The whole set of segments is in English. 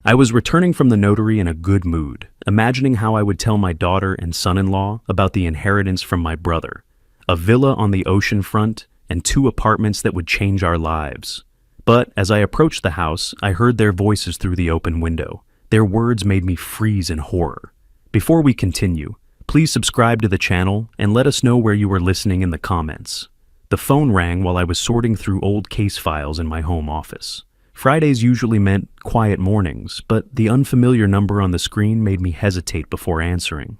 I was returning from the notary in a good mood, imagining how I would tell my daughter and son-in-law about the inheritance from my brother, a villa on the ocean front, and 2 apartments that would change our lives. But as I approached the house, I heard their voices through the open window. Their words made me freeze in horror. Before we continue, please subscribe to the channel and let us know where you were listening in the comments. The phone rang while I was sorting through old case files in my home office. Fridays usually meant quiet mornings, but the unfamiliar number on the screen made me hesitate before answering.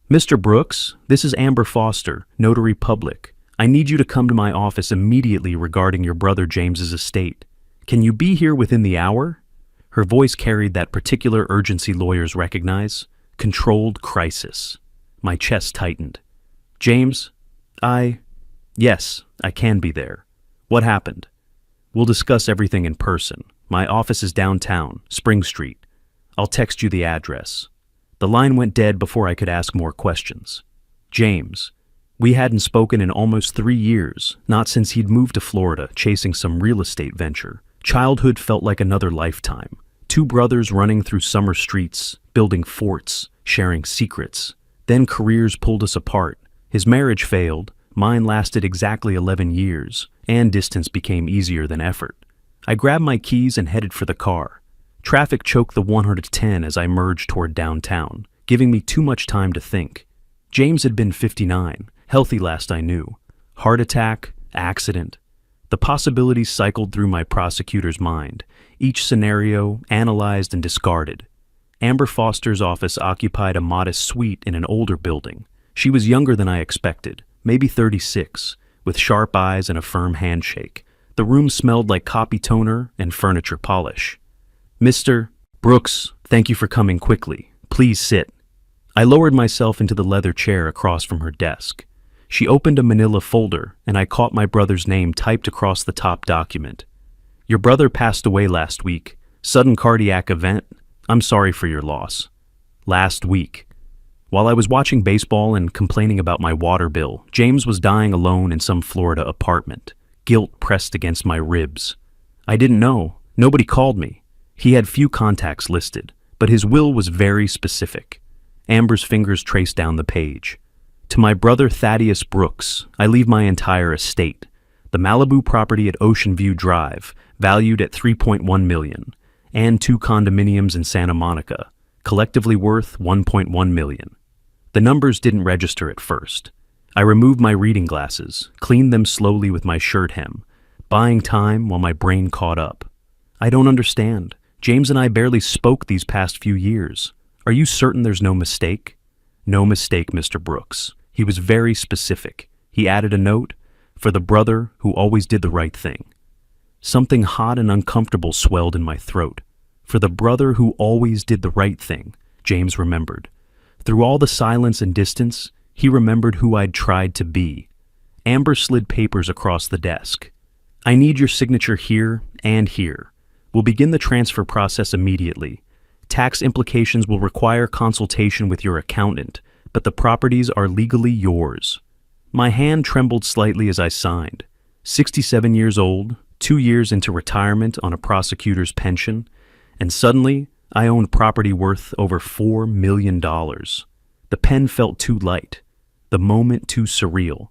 Mr. Brooks, this is Amber Foster, Notary Public. I need you to come to my office immediately regarding your brother James's estate. Can you be here within the hour? Her voice carried that particular urgency lawyers recognize, controlled crisis. My chest tightened. James, Yes, I can be there. What happened? We'll discuss everything in person. My office is downtown, Spring Street. I'll text you the address. The line went dead before I could ask more questions. James, we hadn't spoken in almost 3 years, not since he'd moved to Florida chasing some real estate venture. Childhood felt like another lifetime. 2 brothers running through summer streets, building forts, sharing secrets. Then careers pulled us apart. His marriage failed. Mine lasted exactly 11 years, and distance became easier than effort. I grabbed my keys and headed for the car. Traffic choked the 110 as I merged toward downtown, giving me too much time to think. James had been 59, healthy last I knew. Heart attack, accident. The possibilities cycled through my prosecutor's mind, each scenario analyzed and discarded. Amber Foster's office occupied a modest suite in an older building. She was younger than I expected. Maybe 36, with sharp eyes and a firm handshake. The room smelled like copy toner and furniture polish. Mr. Brooks, thank you for coming quickly. Please sit. I lowered myself into the leather chair across from her desk. She opened a manila folder, and I caught my brother's name typed across the top document. Your brother passed away last week. Sudden cardiac event. I'm sorry for your loss. Last week. While I was watching baseball and complaining about my water bill, James was dying alone in some Florida apartment. Guilt pressed against my ribs. I didn't know. Nobody called me. He had few contacts listed, but his will was very specific. Amber's fingers traced down the page. To my brother Thaddeus Brooks, I leave my entire estate. The Malibu property at Ocean View Drive, valued at $3.1 million, and 2 condominiums in Santa Monica, collectively worth $1.1 million. The numbers didn't register at first. I removed my reading glasses, cleaned them slowly with my shirt hem, buying time while my brain caught up. I don't understand. James and I barely spoke these past few years. Are you certain there's no mistake? No mistake, Mr. Brooks. He was very specific. He added a note, for the brother who always did the right thing. Something hot and uncomfortable swelled in my throat. For the brother who always did the right thing, James remembered. Through all the silence and distance, he remembered who I'd tried to be. Amber slid papers across the desk. I need your signature here and here. We'll begin the transfer process immediately. Tax implications will require consultation with your accountant, but the properties are legally yours. My hand trembled slightly as I signed. 67 years old, 2 years into retirement on a prosecutor's pension, and suddenly, I owned property worth over $4 million. The pen felt too light, the moment too surreal.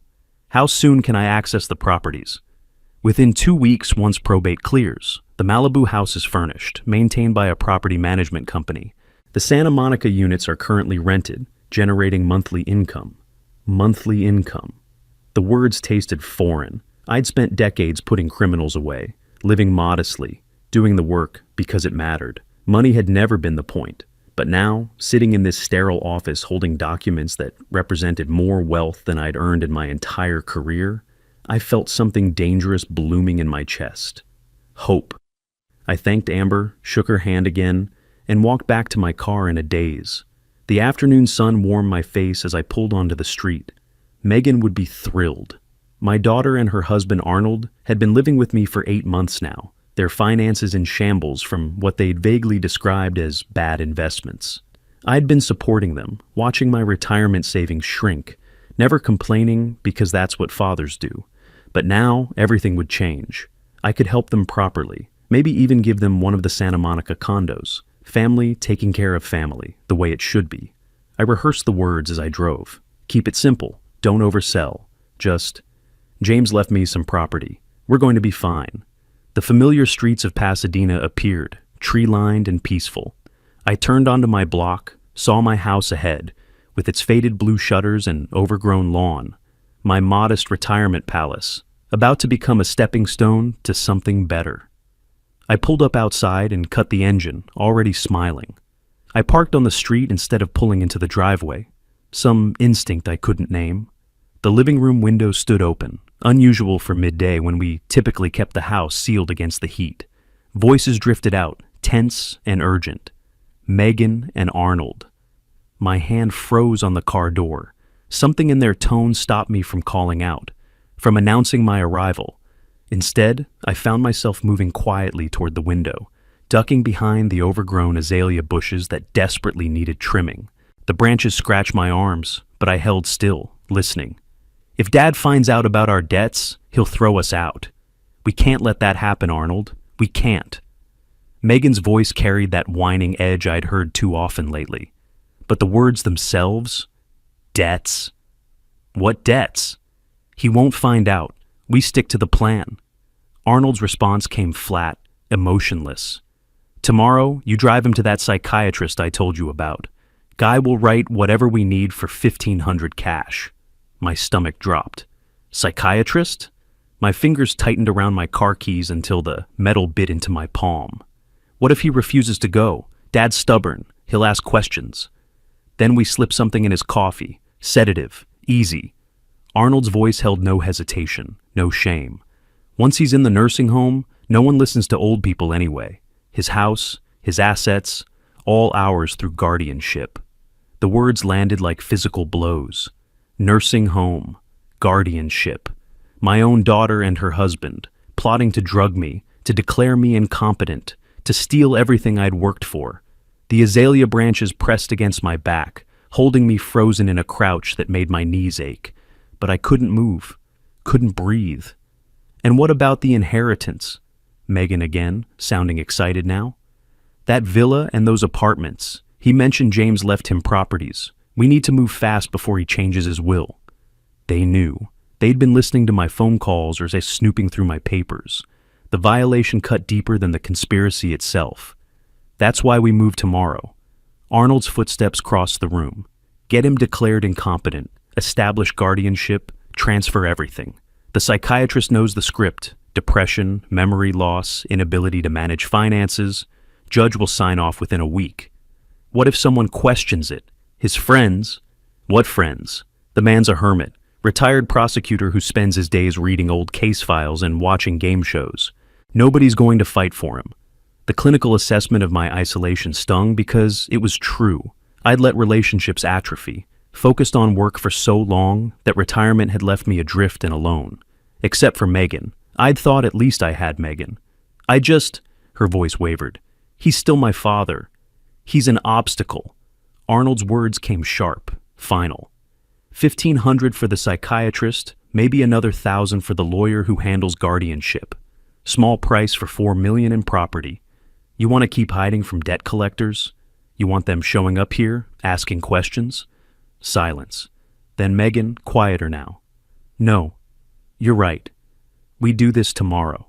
How soon can I access the properties? Within 2 weeks once probate clears. The Malibu house is furnished, maintained by a property management company. The Santa Monica units are currently rented, generating monthly income. Monthly income. The words tasted foreign. I'd spent decades putting criminals away, living modestly, doing the work because it mattered. Money had never been the point, but now, sitting in this sterile office holding documents that represented more wealth than I'd earned in my entire career, I felt something dangerous blooming in my chest. Hope. I thanked Amber, shook her hand again, and walked back to my car in a daze. The afternoon sun warmed my face as I pulled onto the street. Megan would be thrilled. My daughter and her husband Arnold had been living with me for 8 months now, their finances in shambles from what they'd vaguely described as bad investments. I'd been supporting them, watching my retirement savings shrink, never complaining because that's what fathers do. But now everything would change. I could help them properly, maybe even give them one of the Santa Monica condos, Family taking care of family, the way it should be. I rehearsed the words as I drove. Keep it simple. Don't oversell. Just, James left me some property. We're going to be fine. The familiar streets of Pasadena appeared, tree-lined and peaceful. I turned onto my block, saw my house ahead, with its faded blue shutters and overgrown lawn. My modest retirement palace, about to become a stepping stone to something better. I pulled up outside and cut the engine, already smiling. I parked on the street instead of pulling into the driveway. Some instinct I couldn't name. The living room window stood open, unusual for midday when we typically kept the house sealed against the heat. Voices drifted out, tense and urgent. Megan and Arnold. My hand froze on the car door. Something in their tone stopped me from calling out, from announcing my arrival. Instead, I found myself moving quietly toward the window, ducking behind the overgrown azalea bushes that desperately needed trimming. The branches scratched my arms, but I held still, listening. If Dad finds out about our debts, he'll throw us out. We can't let that happen, Arnold. We can't. Megan's voice carried that whining edge I'd heard too often lately. But the words themselves? Debts? What debts? He won't find out. We stick to the plan. Arnold's response came flat, emotionless. Tomorrow, you drive him to that psychiatrist I told you about. Guy will write whatever we need for $1,500 cash. My stomach dropped. Psychiatrist? My fingers tightened around my car keys until the metal bit into my palm. What if he refuses to go? Dad's stubborn. He'll ask questions. Then we slip something in his coffee. Sedative. Easy. Arnold's voice held no hesitation, no shame. Once he's in the nursing home, no one listens to old people anyway. His house, his assets, all ours through guardianship. The words landed like physical blows. Nursing home, guardianship. My own daughter and her husband, plotting to drug me, to declare me incompetent, to steal everything I'd worked for. The azalea branches pressed against my back, holding me frozen in a crouch that made my knees ache. But I couldn't move, couldn't breathe. And what about the inheritance? Megan again, sounding excited now. That villa and those apartments. He mentioned James left him properties. We need to move fast before he changes his will. They knew. They'd been listening to my phone calls or snooping through my papers. The violation cut deeper than the conspiracy itself. That's why we move tomorrow. Arnold's footsteps crossed the room. Get him declared incompetent. Establish guardianship, transfer everything. The psychiatrist knows the script. Depression, memory loss, inability to manage finances. Judge will sign off within a week. What if someone questions it? His friends? What friends? The man's a hermit, retired prosecutor who spends his days reading old case files and watching game shows. Nobody's going to fight for him. The clinical assessment of my isolation stung because it was true. I'd let relationships atrophy. Focused on work for so long that retirement had left me adrift and alone. Except for Megan. I'd thought at least I had Megan. Her voice wavered. He's still my father. He's an obstacle. Arnold's words came sharp, final. $1,500 for the psychiatrist, maybe another $1,000 for the lawyer who handles guardianship. Small price for $4 million in property. You want to keep hiding from debt collectors? You want them showing up here, asking questions? Silence. Then Megan, quieter now. No, you're right. We do this tomorrow.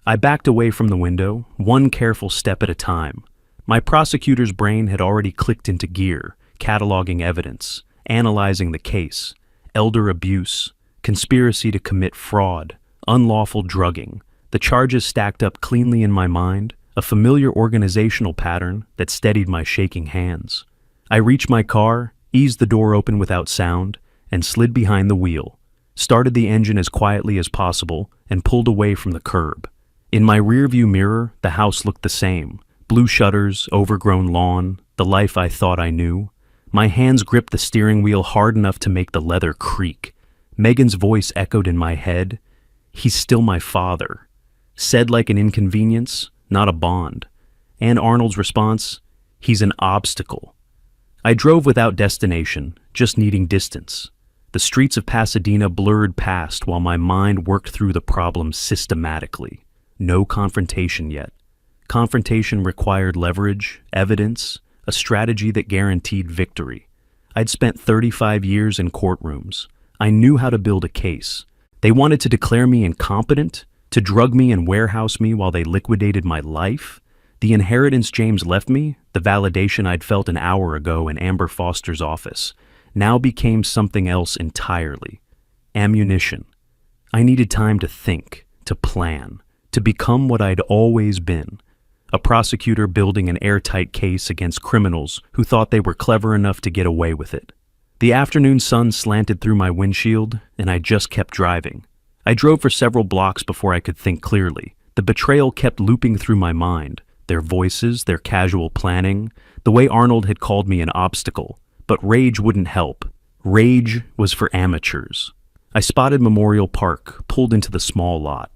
I backed away from the window, one careful step at a time. My prosecutor's brain had already clicked into gear, cataloging evidence, analyzing the case, elder abuse, conspiracy to commit fraud, unlawful drugging. The charges stacked up cleanly in my mind, a familiar organizational pattern that steadied my shaking hands. I reached my car, eased the door open without sound, and slid behind the wheel, started the engine as quietly as possible, and pulled away from the curb. In my rearview mirror, the house looked the same. Blue shutters, overgrown lawn, the life I thought I knew. My hands gripped the steering wheel hard enough to make the leather creak. Megan's voice echoed in my head. He's still my father. Said like an inconvenience, not a bond. And Arnold's response, he's an obstacle. I drove without destination, just needing distance. The streets of Pasadena blurred past while my mind worked through the problem systematically. No confrontation yet. Confrontation required leverage, evidence, a strategy that guaranteed victory. I'd spent 35 years in courtrooms. I knew how to build a case. They wanted to declare me incompetent, to drug me and warehouse me while they liquidated my life. The inheritance James left me, the validation I'd felt an hour ago in Amber Foster's office, now became something else entirely. Ammunition. I needed time to think, to plan, to become what I'd always been. A prosecutor building an airtight case against criminals who thought they were clever enough to get away with it. The afternoon sun slanted through my windshield, and I just kept driving. I drove for several blocks before I could think clearly. The betrayal kept looping through my mind. Their voices, their casual planning, the way Arnold had called me an obstacle. But rage wouldn't help. Rage was for amateurs. I spotted Memorial Park, pulled into the small lot.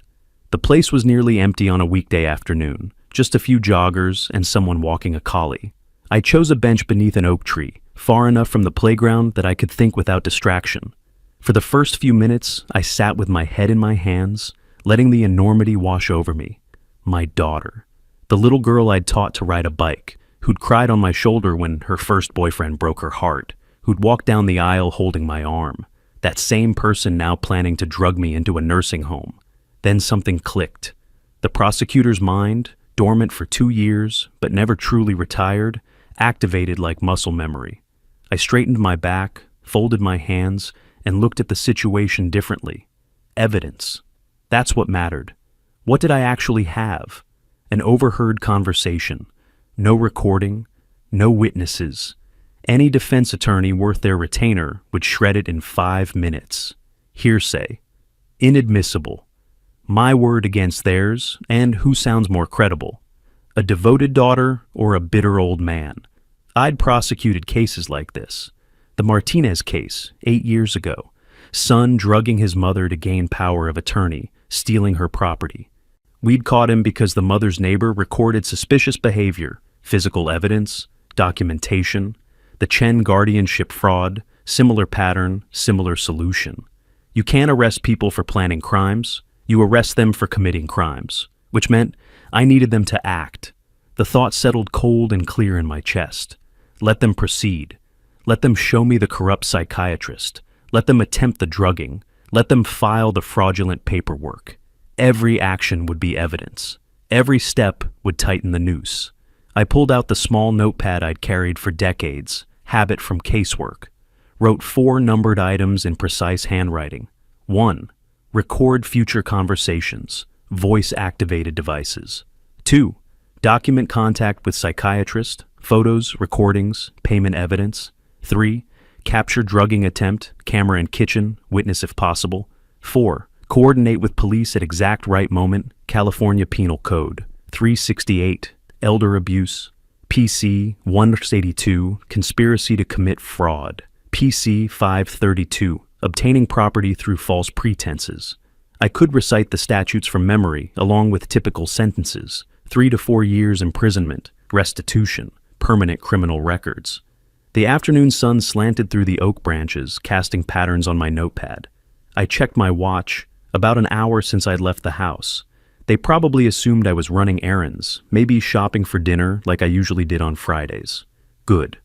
The place was nearly empty on a weekday afternoon, just a few joggers and someone walking a collie. I chose a bench beneath an oak tree, far enough from the playground that I could think without distraction. For the first few minutes, I sat with my head in my hands, letting the enormity wash over me. My daughter. The little girl I'd taught to ride a bike, who'd cried on my shoulder when her first boyfriend broke her heart, who'd walked down the aisle holding my arm. That same person now planning to drug me into a nursing home. Then something clicked. The prosecutor's mind, dormant for 2 years, but never truly retired, activated like muscle memory. I straightened my back, folded my hands, and looked at the situation differently. Evidence. That's what mattered. What did I actually have? An overheard conversation. No recording, no witnesses. Any defense attorney worth their retainer would shred it in 5 minutes. Hearsay. Inadmissible. My word against theirs, and who sounds more credible? A devoted daughter or a bitter old man? I'd prosecuted cases like this. The Martinez case, 8 years ago. Son drugging his mother to gain power of attorney, stealing her property. We'd caught him because the mother's neighbor recorded suspicious behavior, physical evidence, documentation, the Chen guardianship fraud, similar pattern, similar solution. You can't arrest people for planning crimes. You arrest them for committing crimes, which meant I needed them to act. The thought settled cold and clear in my chest. Let them proceed. Let them show me the corrupt psychiatrist. Let them attempt the drugging. Let them file the fraudulent paperwork. Every action would be evidence. Every step would tighten the noose. I pulled out the small notepad I'd carried for decades, habit from casework. Wrote 4 numbered items in precise handwriting. 1. Record future conversations, voice-activated devices. 2. Document contact with psychiatrist, photos, recordings, payment evidence. 3. Capture drugging attempt, camera in kitchen, witness if possible. 4. Coordinate with police at exact right moment, California Penal Code. 368. Elder abuse. PC 182. Conspiracy to commit fraud. PC 532. Obtaining property through false pretenses. I could recite the statutes from memory, along with typical sentences. 3 to 4 years imprisonment, restitution, permanent criminal records. The afternoon sun slanted through the oak branches, casting patterns on my notepad. I checked my watch, about an hour since I'd left the house. They probably assumed I was running errands, maybe shopping for dinner like I usually did on Fridays. Good.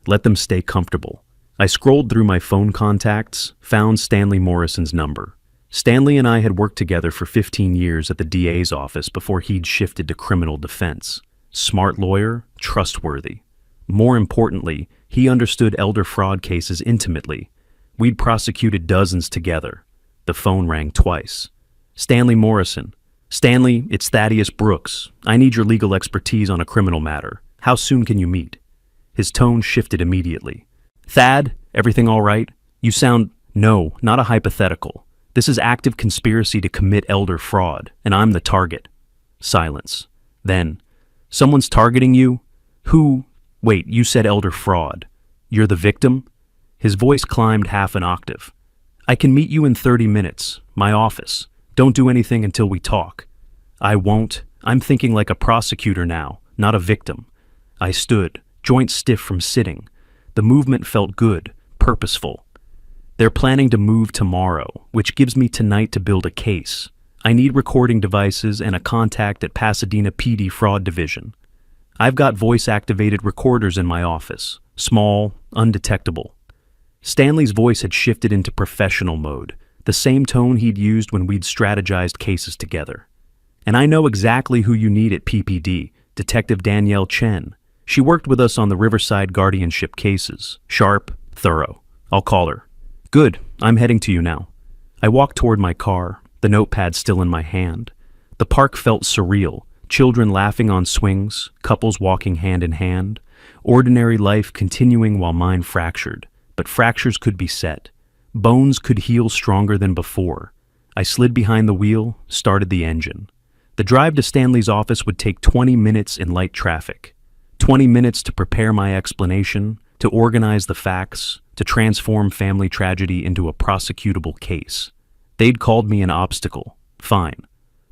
Let them stay comfortable. I scrolled through my phone contacts, found Stanley Morrison's number. Stanley and I had worked together for 15 years at the DA's office before he'd shifted to criminal defense. Smart lawyer, trustworthy. More importantly, he understood elder fraud cases intimately. We'd prosecuted dozens together. The phone rang twice. Stanley Morrison. Stanley, it's Thaddeus Brooks. I need your legal expertise on a criminal matter. How soon can you meet? His tone shifted immediately. Thad, everything all right? You sound... No, not a hypothetical. This is active conspiracy to commit elder fraud, and I'm the target. Silence. Then, someone's targeting you? Who? Wait, you said elder fraud. You're the victim? His voice climbed half an octave. I can meet you in 30 minutes. My office. Don't do anything until we talk. I won't. I'm thinking like a prosecutor now, not a victim. I stood, joints stiff from sitting. The movement felt good, purposeful. They're planning to move tomorrow, which gives me tonight to build a case. I need recording devices and a contact at Pasadena PD Fraud Division. I've got voice-activated recorders in my office, small, undetectable. Stanley's voice had shifted into professional mode, the same tone he'd used when we'd strategized cases together. And I know exactly who you need at PPD, Detective Danielle Chen. She worked with us on the Riverside guardianship cases. Sharp, thorough. I'll call her. Good, I'm heading to you now. I walked toward my car, the notepad still in my hand. The park felt surreal, children laughing on swings, couples walking hand in hand, ordinary life continuing while mine fractured. But fractures could be set. Bones could heal stronger than before. I slid behind the wheel, started the engine. The drive to Stanley's office would take 20 minutes in light traffic. 20 minutes to prepare my explanation, to organize the facts, to transform family tragedy into a prosecutable case. They'd called me an obstacle. Fine.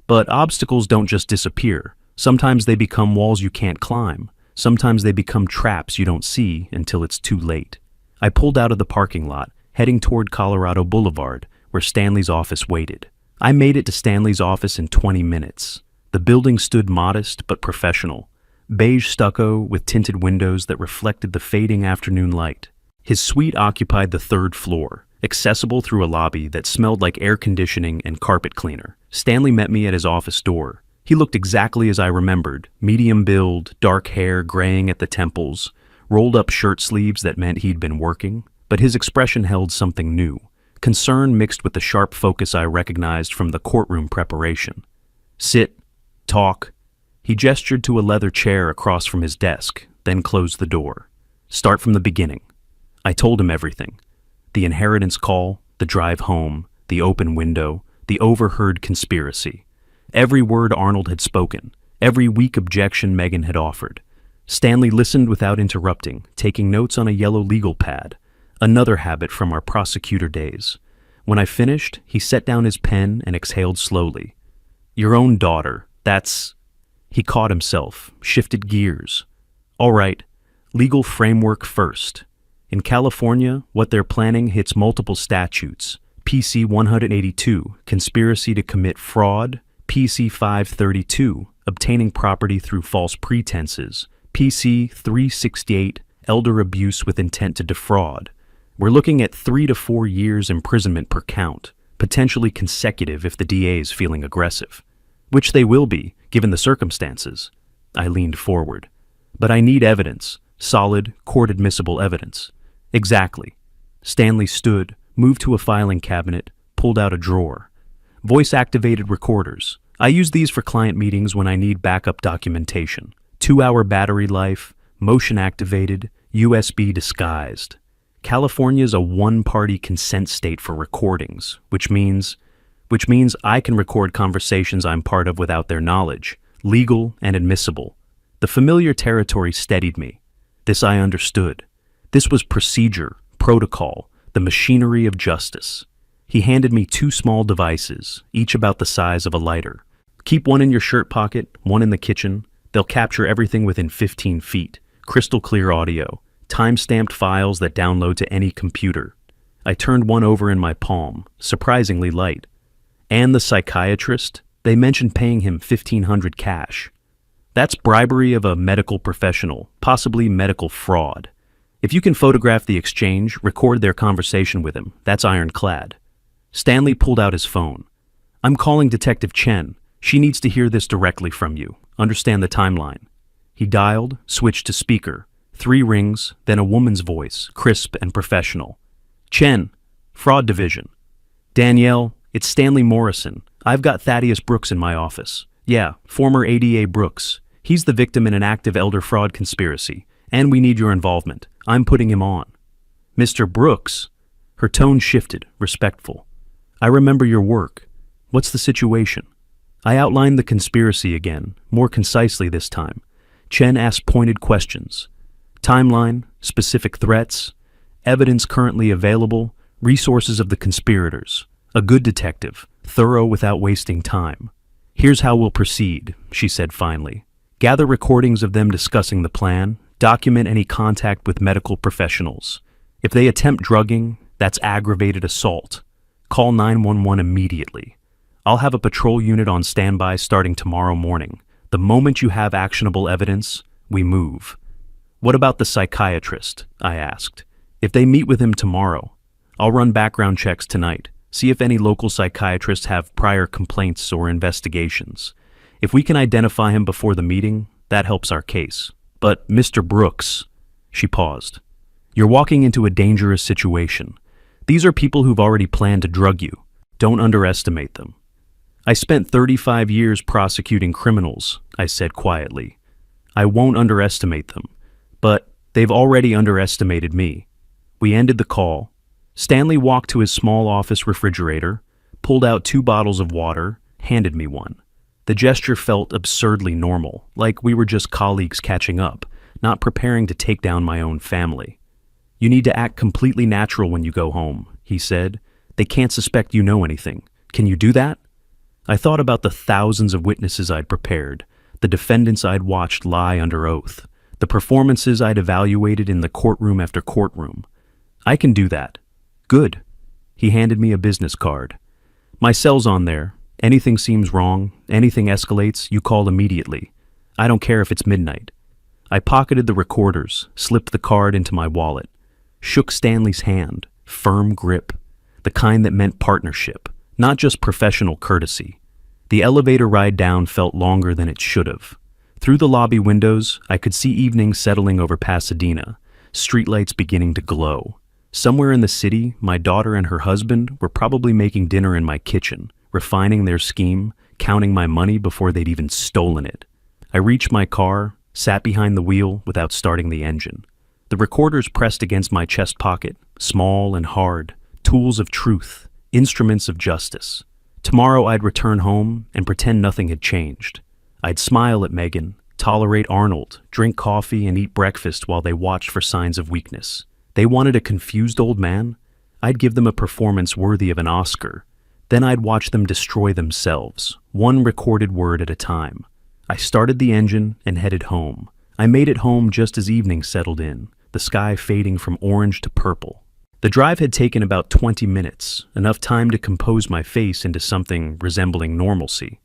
But obstacles don't just disappear. Sometimes they become walls you can't climb. Sometimes they become traps you don't see until it's too late. I pulled out of the parking lot, heading toward Colorado Boulevard, where Stanley's office waited. I made it to Stanley's office in 20 minutes. The building stood modest but professional, beige stucco with tinted windows that reflected the fading afternoon light. His suite occupied the third floor, accessible through a lobby that smelled like air conditioning and carpet cleaner. Stanley met me at his office door. He looked exactly as I remembered, medium build, dark hair graying at the temples, rolled up shirt sleeves that meant he'd been working, but his expression held something new, concern mixed with the sharp focus I recognized from the courtroom preparation. Sit, talk. He gestured to a leather chair across from his desk, then closed the door. Start from the beginning. I told him everything. The inheritance call, the drive home, the open window, the overheard conspiracy. Every word Arnold had spoken, every weak objection Megan had offered. Stanley listened without interrupting, taking notes on a yellow legal pad, another habit from our prosecutor days. When I finished, he set down his pen and exhaled slowly. Your own daughter, that's... He caught himself, shifted gears. All right, legal framework first. In California, what they're planning hits multiple statutes. PC 182, conspiracy to commit fraud. PC 532, obtaining property through false pretenses. PC 368, elder abuse with intent to defraud. We're looking at 3 to 4 years imprisonment per count, potentially consecutive if the DA is feeling aggressive. Which they will be, given the circumstances. I leaned forward. But I need evidence, solid, court-admissible evidence. Exactly. Stanley stood, moved to a filing cabinet, pulled out a drawer. Voice-activated recorders. I use these for client meetings when I need backup documentation. 2-hour battery life, motion-activated, USB disguised. California's a one-party consent state for recordings, which means I can record conversations I'm part of without their knowledge, legal and admissible. The familiar territory steadied me. This I understood. This was procedure, protocol, the machinery of justice. He handed me 2 small devices, each about the size of a lighter. Keep one in your shirt pocket, one in the kitchen. They'll capture everything within 15 feet. Crystal clear audio, time-stamped files that download to any computer. I turned one over in my palm, surprisingly light. And the psychiatrist, they mentioned paying him $1,500 cash. That's bribery of a medical professional, possibly medical fraud. If you can photograph the exchange, record their conversation with him, that's ironclad. Stanley pulled out his phone. I'm calling Detective Chen. She needs to hear this directly from you. Understand the timeline. He dialed, switched to speaker. 3 rings, then a woman's voice, crisp and professional. Chen, Fraud Division. Danielle, it's Stanley Morrison. I've got Thaddeus Brooks in my office. Yeah, former ADA Brooks. He's the victim in an active elder fraud conspiracy, and we need your involvement. I'm putting him on. Mr. Brooks? Her tone shifted, respectful. I remember your work. What's the situation? I outlined the conspiracy again, more concisely this time. Chen asked pointed questions. Timeline, specific threats, evidence currently available, resources of the conspirators. A good detective, thorough without wasting time. Here's how we'll proceed, she said finally. Gather recordings of them discussing the plan, document any contact with medical professionals. If they attempt drugging, that's aggravated assault. Call 911 immediately. I'll have a patrol unit on standby starting tomorrow morning. The moment you have actionable evidence, we move." "What about the psychiatrist?" I asked. "If they meet with him tomorrow, I'll run background checks tonight, see if any local psychiatrists have prior complaints or investigations. If we can identify him before the meeting, that helps our case. But Mr. Brooks," she paused, "you're walking into a dangerous situation. These are people who've already planned to drug you. Don't underestimate them." "I spent 35 years prosecuting criminals," I said quietly. "I won't underestimate them, but they've already underestimated me." We ended the call. Stanley walked to his small office refrigerator, pulled out 2 bottles of water, handed me one. The gesture felt absurdly normal, like we were just colleagues catching up, not preparing to take down my own family. "You need to act completely natural when you go home," he said. "They can't suspect you know anything. Can you do that?" I thought about the thousands of witnesses I'd prepared, the defendants I'd watched lie under oath, the performances I'd evaluated in the courtroom after courtroom. "I can do that." "Good." He handed me a business card. "My cell's on there. Anything seems wrong, anything escalates, you call immediately. I don't care if it's midnight." I pocketed the recorders, slipped the card into my wallet, shook Stanley's hand, firm grip, the kind that meant partnership, not just professional courtesy. The elevator ride down felt longer than it should have. Through the lobby windows, I could see evening settling over Pasadena, streetlights beginning to glow. Somewhere in the city, my daughter and her husband were probably making dinner in my kitchen, refining their scheme, counting my money before they'd even stolen it. I reached my car, sat behind the wheel without starting the engine. The recorders pressed against my chest pocket, small and hard, tools of truth, instruments of justice. Tomorrow I'd return home and pretend nothing had changed. I'd smile at Megan, tolerate Arnold, drink coffee and eat breakfast while they watched for signs of weakness. They wanted a confused old man? I'd give them a performance worthy of an Oscar. Then I'd watch them destroy themselves, one recorded word at a time. I started the engine and headed home. I made it home just as evening settled in, the sky fading from orange to purple. The drive had taken about 20 minutes, enough time to compose my face into something resembling normalcy.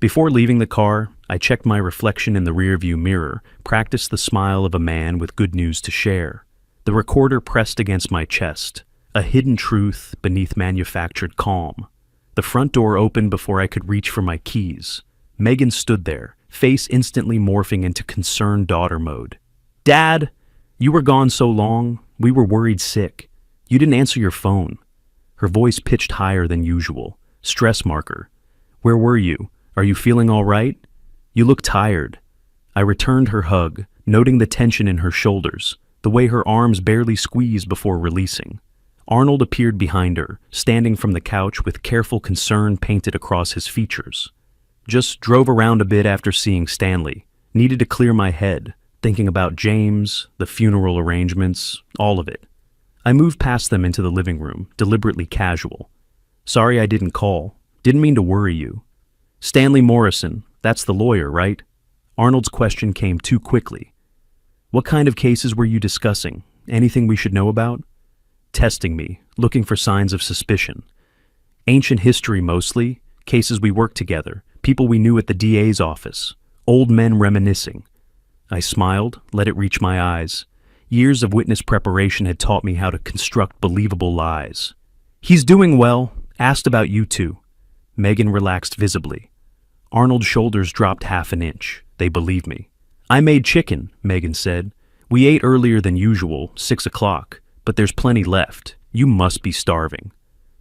Before leaving the car, I checked my reflection in the rearview mirror, practiced the smile of a man with good news to share. The recorder pressed against my chest, a hidden truth beneath manufactured calm. The front door opened before I could reach for my keys. Megan stood there, face instantly morphing into concerned daughter mode. "Dad, you were gone so long, we were worried sick. You didn't answer your phone." Her voice pitched higher than usual. Stress marker. "Where were you? Are you feeling all right? You look tired." I returned her hug, noting the tension in her shoulders, the way her arms barely squeezed before releasing. Arnold appeared behind her, standing from the couch with careful concern painted across his features. "Just drove around a bit after seeing Stanley. Needed to clear my head, thinking about James, the funeral arrangements, all of it." I moved past them into the living room, deliberately casual. "Sorry I didn't call. Didn't mean to worry you." "Stanley Morrison, that's the lawyer, right?" Arnold's question came too quickly. "What kind of cases were you discussing? Anything we should know about?" Testing me, looking for signs of suspicion. "Ancient history mostly, cases we worked together, people we knew at the DA's office, old men reminiscing." I smiled, let it reach my eyes. Years of witness preparation had taught me how to construct believable lies. "He's doing well. Asked about you two." Megan relaxed visibly. Arnold's shoulders dropped half an inch. They believed me. "I made chicken," Megan said. "We ate earlier than usual, 6 o'clock, but there's plenty left. You must be starving."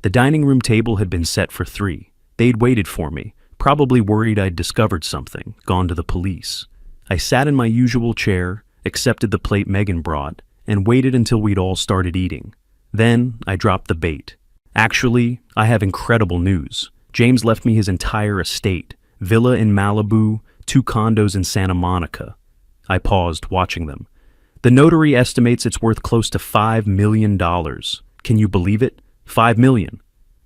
The dining room table had been set for 3. They'd waited for me, probably worried I'd discovered something, gone to the police. I sat in my usual chair, accepted the plate Megan brought, and waited until we'd all started eating. Then I dropped the bait. "Actually, I have incredible news. James left me his entire estate, villa in Malibu, 2 condos in Santa Monica." I paused, watching them. "The notary estimates it's worth close to $5 million. Can you believe it? $5 million.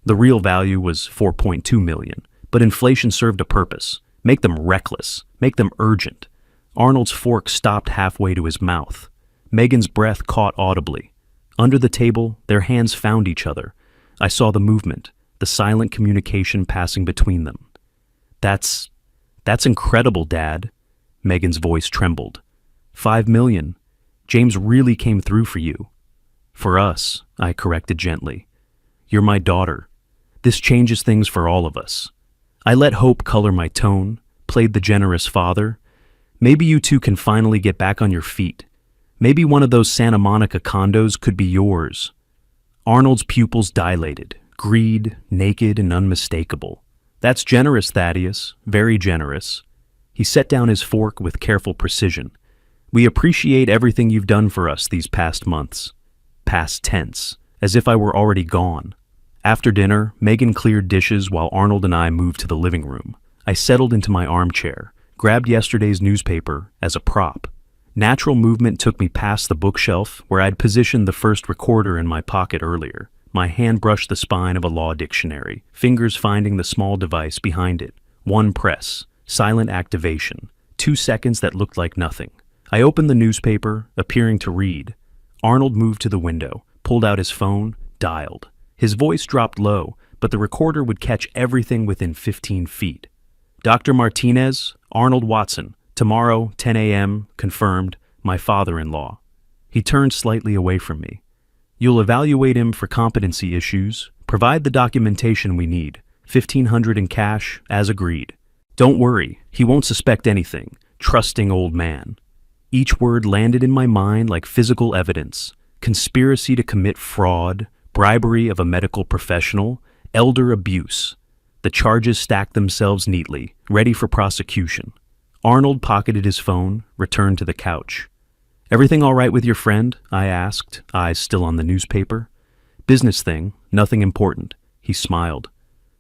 The real value was $4.2 million, but inflation served a purpose. Make them reckless, make them urgent." Arnold's fork stopped halfway to his mouth. Megan's breath caught audibly. Under the table, their hands found each other. I saw the movement, the silent communication passing between them. That's incredible, Dad. Megan's voice trembled. 5 million. James really came through for you. For us, I corrected gently. You're my daughter. This changes things for all of us. I let hope color my tone, played the generous father. Maybe you two can finally get back on your feet. Maybe one of those Santa Monica condos could be yours. Arnold's pupils dilated, greed, naked and unmistakable. That's generous, Thaddeus, very generous. He set down his fork with careful precision. We appreciate everything you've done for us these past months. Past tense, as if I were already gone. After dinner, Megan cleared dishes while Arnold and I moved to the living room. I settled into my armchair, grabbed yesterday's newspaper as a prop. Natural movement took me past the bookshelf where I'd positioned the first recorder in my pocket earlier. My hand brushed the spine of a law dictionary, fingers finding the small device behind it. One press, silent activation, 2 seconds that looked like nothing. I opened the newspaper, appearing to read. Arnold moved to the window, pulled out his phone, dialed. His voice dropped low, but the recorder would catch everything within 15 feet. Dr. Martinez, Arnold Watson, tomorrow, 10 a.m., confirmed, my father-in-law. He turned slightly away from me. You'll evaluate him for competency issues, provide the documentation we need, $1,500 in cash, as agreed. Don't worry, he won't suspect anything, trusting old man. Each word landed in my mind like physical evidence. Conspiracy to commit fraud, bribery of a medical professional, elder abuse. The charges stacked themselves neatly, ready for prosecution. Arnold pocketed his phone, returned to the couch. Everything all right with your friend? I asked, eyes still on the newspaper. Business thing, nothing important. He smiled.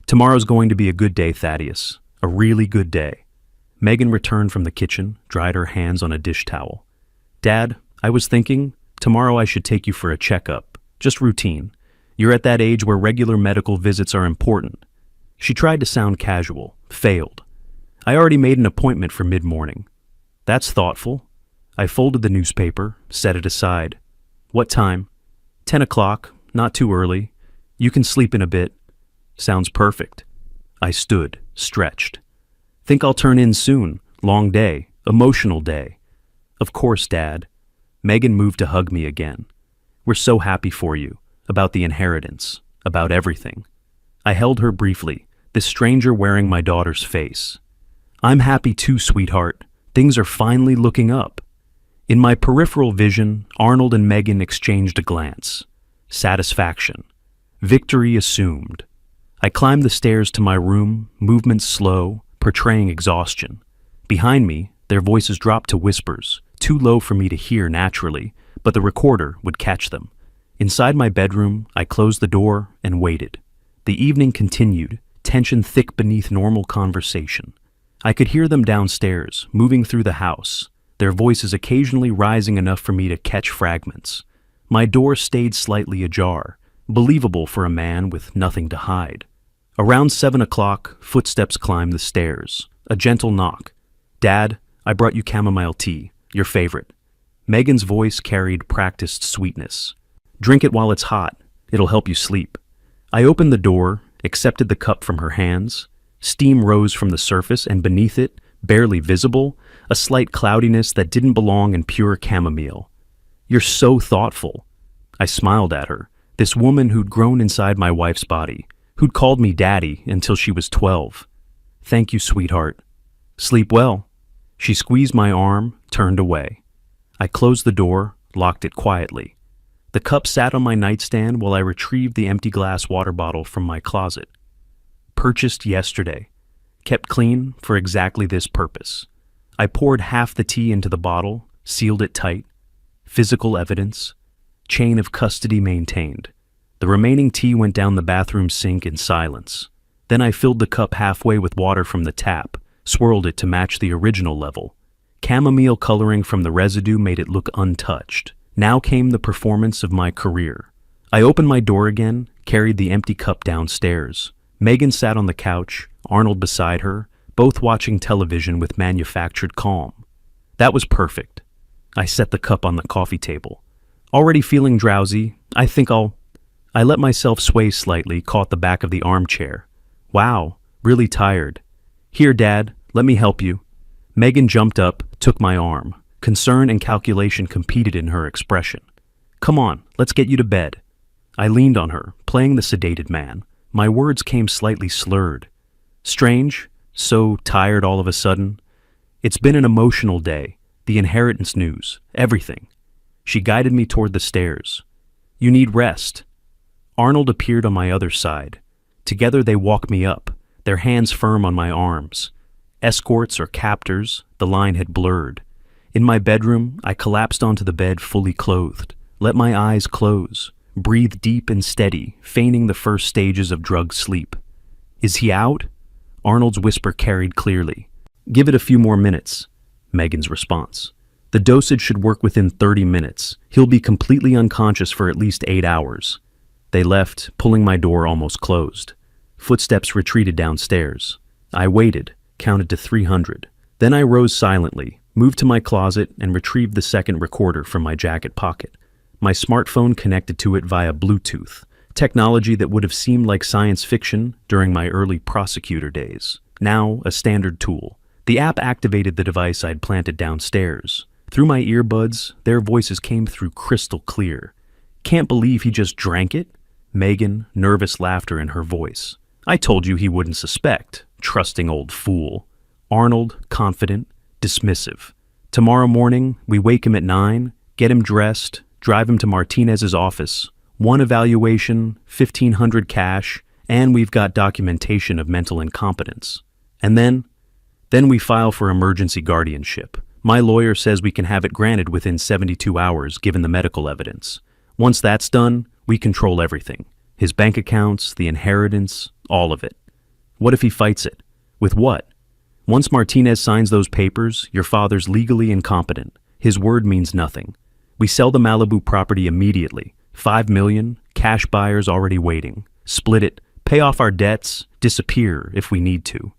Tomorrow's going to be a good day, Thaddeus. A really good day. Megan returned from the kitchen, dried her hands on a dish towel. Dad, I was thinking, tomorrow I should take you for a checkup. Just routine. You're at that age where regular medical visits are important. She tried to sound casual, failed. I already made an appointment for mid-morning. That's thoughtful. I folded the newspaper, set it aside. What time? 10 o'clock, not too early. You can sleep in a bit. Sounds perfect. I stood, stretched. Think I'll turn in soon. Long day, emotional day. Of course, Dad. Megan moved to hug me again. We're so happy for you, about the inheritance, about everything. I held her briefly, this stranger wearing my daughter's face. I'm happy too, sweetheart. Things are finally looking up. In my peripheral vision, Arnold and Megan exchanged a glance. Satisfaction. Victory assumed. I climbed the stairs to my room, movements slow, portraying exhaustion. Behind me, their voices dropped to whispers, too low for me to hear naturally, but the recorder would catch them. Inside my bedroom, I closed the door and waited. The evening continued, tension thick beneath normal conversation. I could hear them downstairs, moving through the house, their voices occasionally rising enough for me to catch fragments. My door stayed slightly ajar, believable for a man with nothing to hide. Around 7 o'clock, footsteps climbed the stairs. A gentle knock. Dad, I brought you chamomile tea, your favorite. Megan's voice carried practiced sweetness. Drink it while it's hot. It'll help you sleep. I opened the door, accepted the cup from her hands. Steam rose from the surface, and beneath it, barely visible, a slight cloudiness that didn't belong in pure chamomile. You're so thoughtful. I smiled at her, this woman who'd grown inside my wife's body, who'd called me daddy until she was 12. Thank you, sweetheart. Sleep well. She squeezed my arm, turned away. I closed the door, locked it quietly. The cup sat on my nightstand while I retrieved the empty glass water bottle from my closet. Purchased yesterday. Kept clean for exactly this purpose. I poured half the tea into the bottle, sealed it tight. Physical evidence. Chain of custody maintained. The remaining tea went down the bathroom sink in silence. Then I filled the cup halfway with water from the tap, swirled it to match the original level. Chamomile coloring from the residue made it look untouched. Now came the performance of my career. I opened my door again, carried the empty cup downstairs. Megan sat on the couch, Arnold beside her, both watching television with manufactured calm. That was perfect. I set the cup on the coffee table. Already feeling drowsy, I think I'll I let myself sway slightly, caught the back of the armchair. Wow, really tired. Here, Dad, let me help you. Megan jumped up, took my arm. Concern and calculation competed in her expression. Come on, let's get you to bed. I leaned on her, playing the sedated man. My words came slightly slurred. Strange, so tired all of a sudden. It's been an emotional day, the inheritance news, everything. She guided me toward the stairs. You need rest. Arnold appeared on my other side. Together they walked me up, their hands firm on my arms. Escorts or captors, the line had blurred. In my bedroom, I collapsed onto the bed fully clothed, let my eyes close, breathe deep and steady, feigning the first stages of drug sleep. Is he out? Arnold's whisper carried clearly. Give it a few more minutes. Megan's response. The dosage should work within 30 minutes. He'll be completely unconscious for at least 8 hours. They left, pulling my door almost closed. Footsteps retreated downstairs. I waited, counted to 300. Then I rose silently, moved to my closet, and retrieved the second recorder from my jacket pocket. My smartphone connected to it via Bluetooth, technology that would have seemed like science fiction during my early prosecutor days. Now a standard tool. The app activated the device I'd planted downstairs. Through my earbuds, their voices came through crystal clear. Can't believe he just drank it? Megan, nervous laughter in her voice. I told you he wouldn't suspect. Trusting old fool. Arnold, confident, dismissive. Tomorrow morning, we wake him at 9, get him dressed, drive him to Martinez's office. 1 evaluation, 1,500 cash, and we've got documentation of mental incompetence. And then we file for emergency guardianship. My lawyer says we can have it granted within 72 hours given the medical evidence. Once that's done, we control everything. His bank accounts, the inheritance, all of it. What if he fights it? With what? Once Martinez signs those papers, your father's legally incompetent. His word means nothing. We sell the Malibu property immediately. $5 million, cash buyers already waiting. Split it, pay off our debts, disappear if we need to.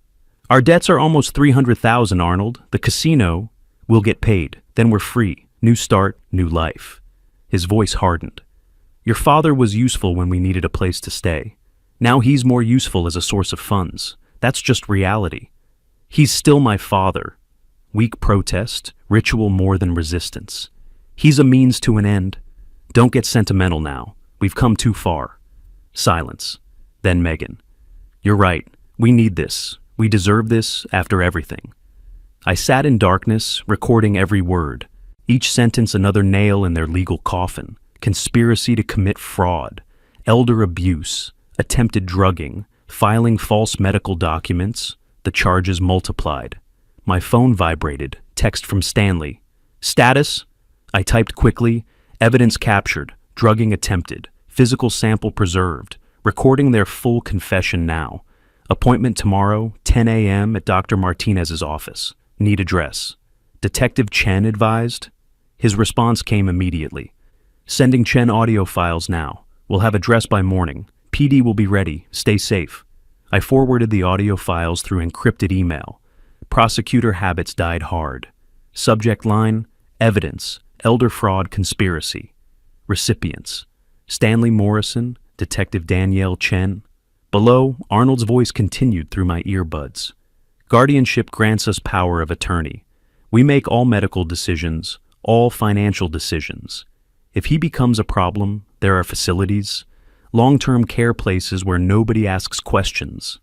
Our debts are almost $300,000, Arnold. The casino will get paid. Then we're free. New start, new life. His voice hardened. Your father was useful when we needed a place to stay. Now he's more useful as a source of funds. That's just reality. He's still my father. Weak protest, ritual more than resistance. He's a means to an end. Don't get sentimental now. We've come too far. Silence. Then Megan. You're right. We need this. We deserve this after everything. I sat in darkness, recording every word. Each sentence another nail in their legal coffin. Conspiracy to commit fraud. Elder abuse. Attempted drugging. Filing false medical documents. The charges multiplied. My phone vibrated. Text from Stanley. Status? I typed quickly. Evidence captured. Drugging attempted. Physical sample preserved. Recording their full confession now. Appointment tomorrow, 10 a.m. at Dr. Martinez's office. Need address. Detective Chen advised. His response came immediately. Sending Chen audio files now. We'll have address by morning. PD will be ready. Stay safe. I forwarded the audio files through encrypted email. Prosecutor habits died hard. Subject line, evidence, elder fraud conspiracy. Recipients, Stanley Morrison, Detective Danielle Chen. Below, Arnold's voice continued through my earbuds. Guardianship grants us power of attorney. We make all medical decisions, all financial decisions. If he becomes a problem, there are facilities, long-term care places where nobody asks questions.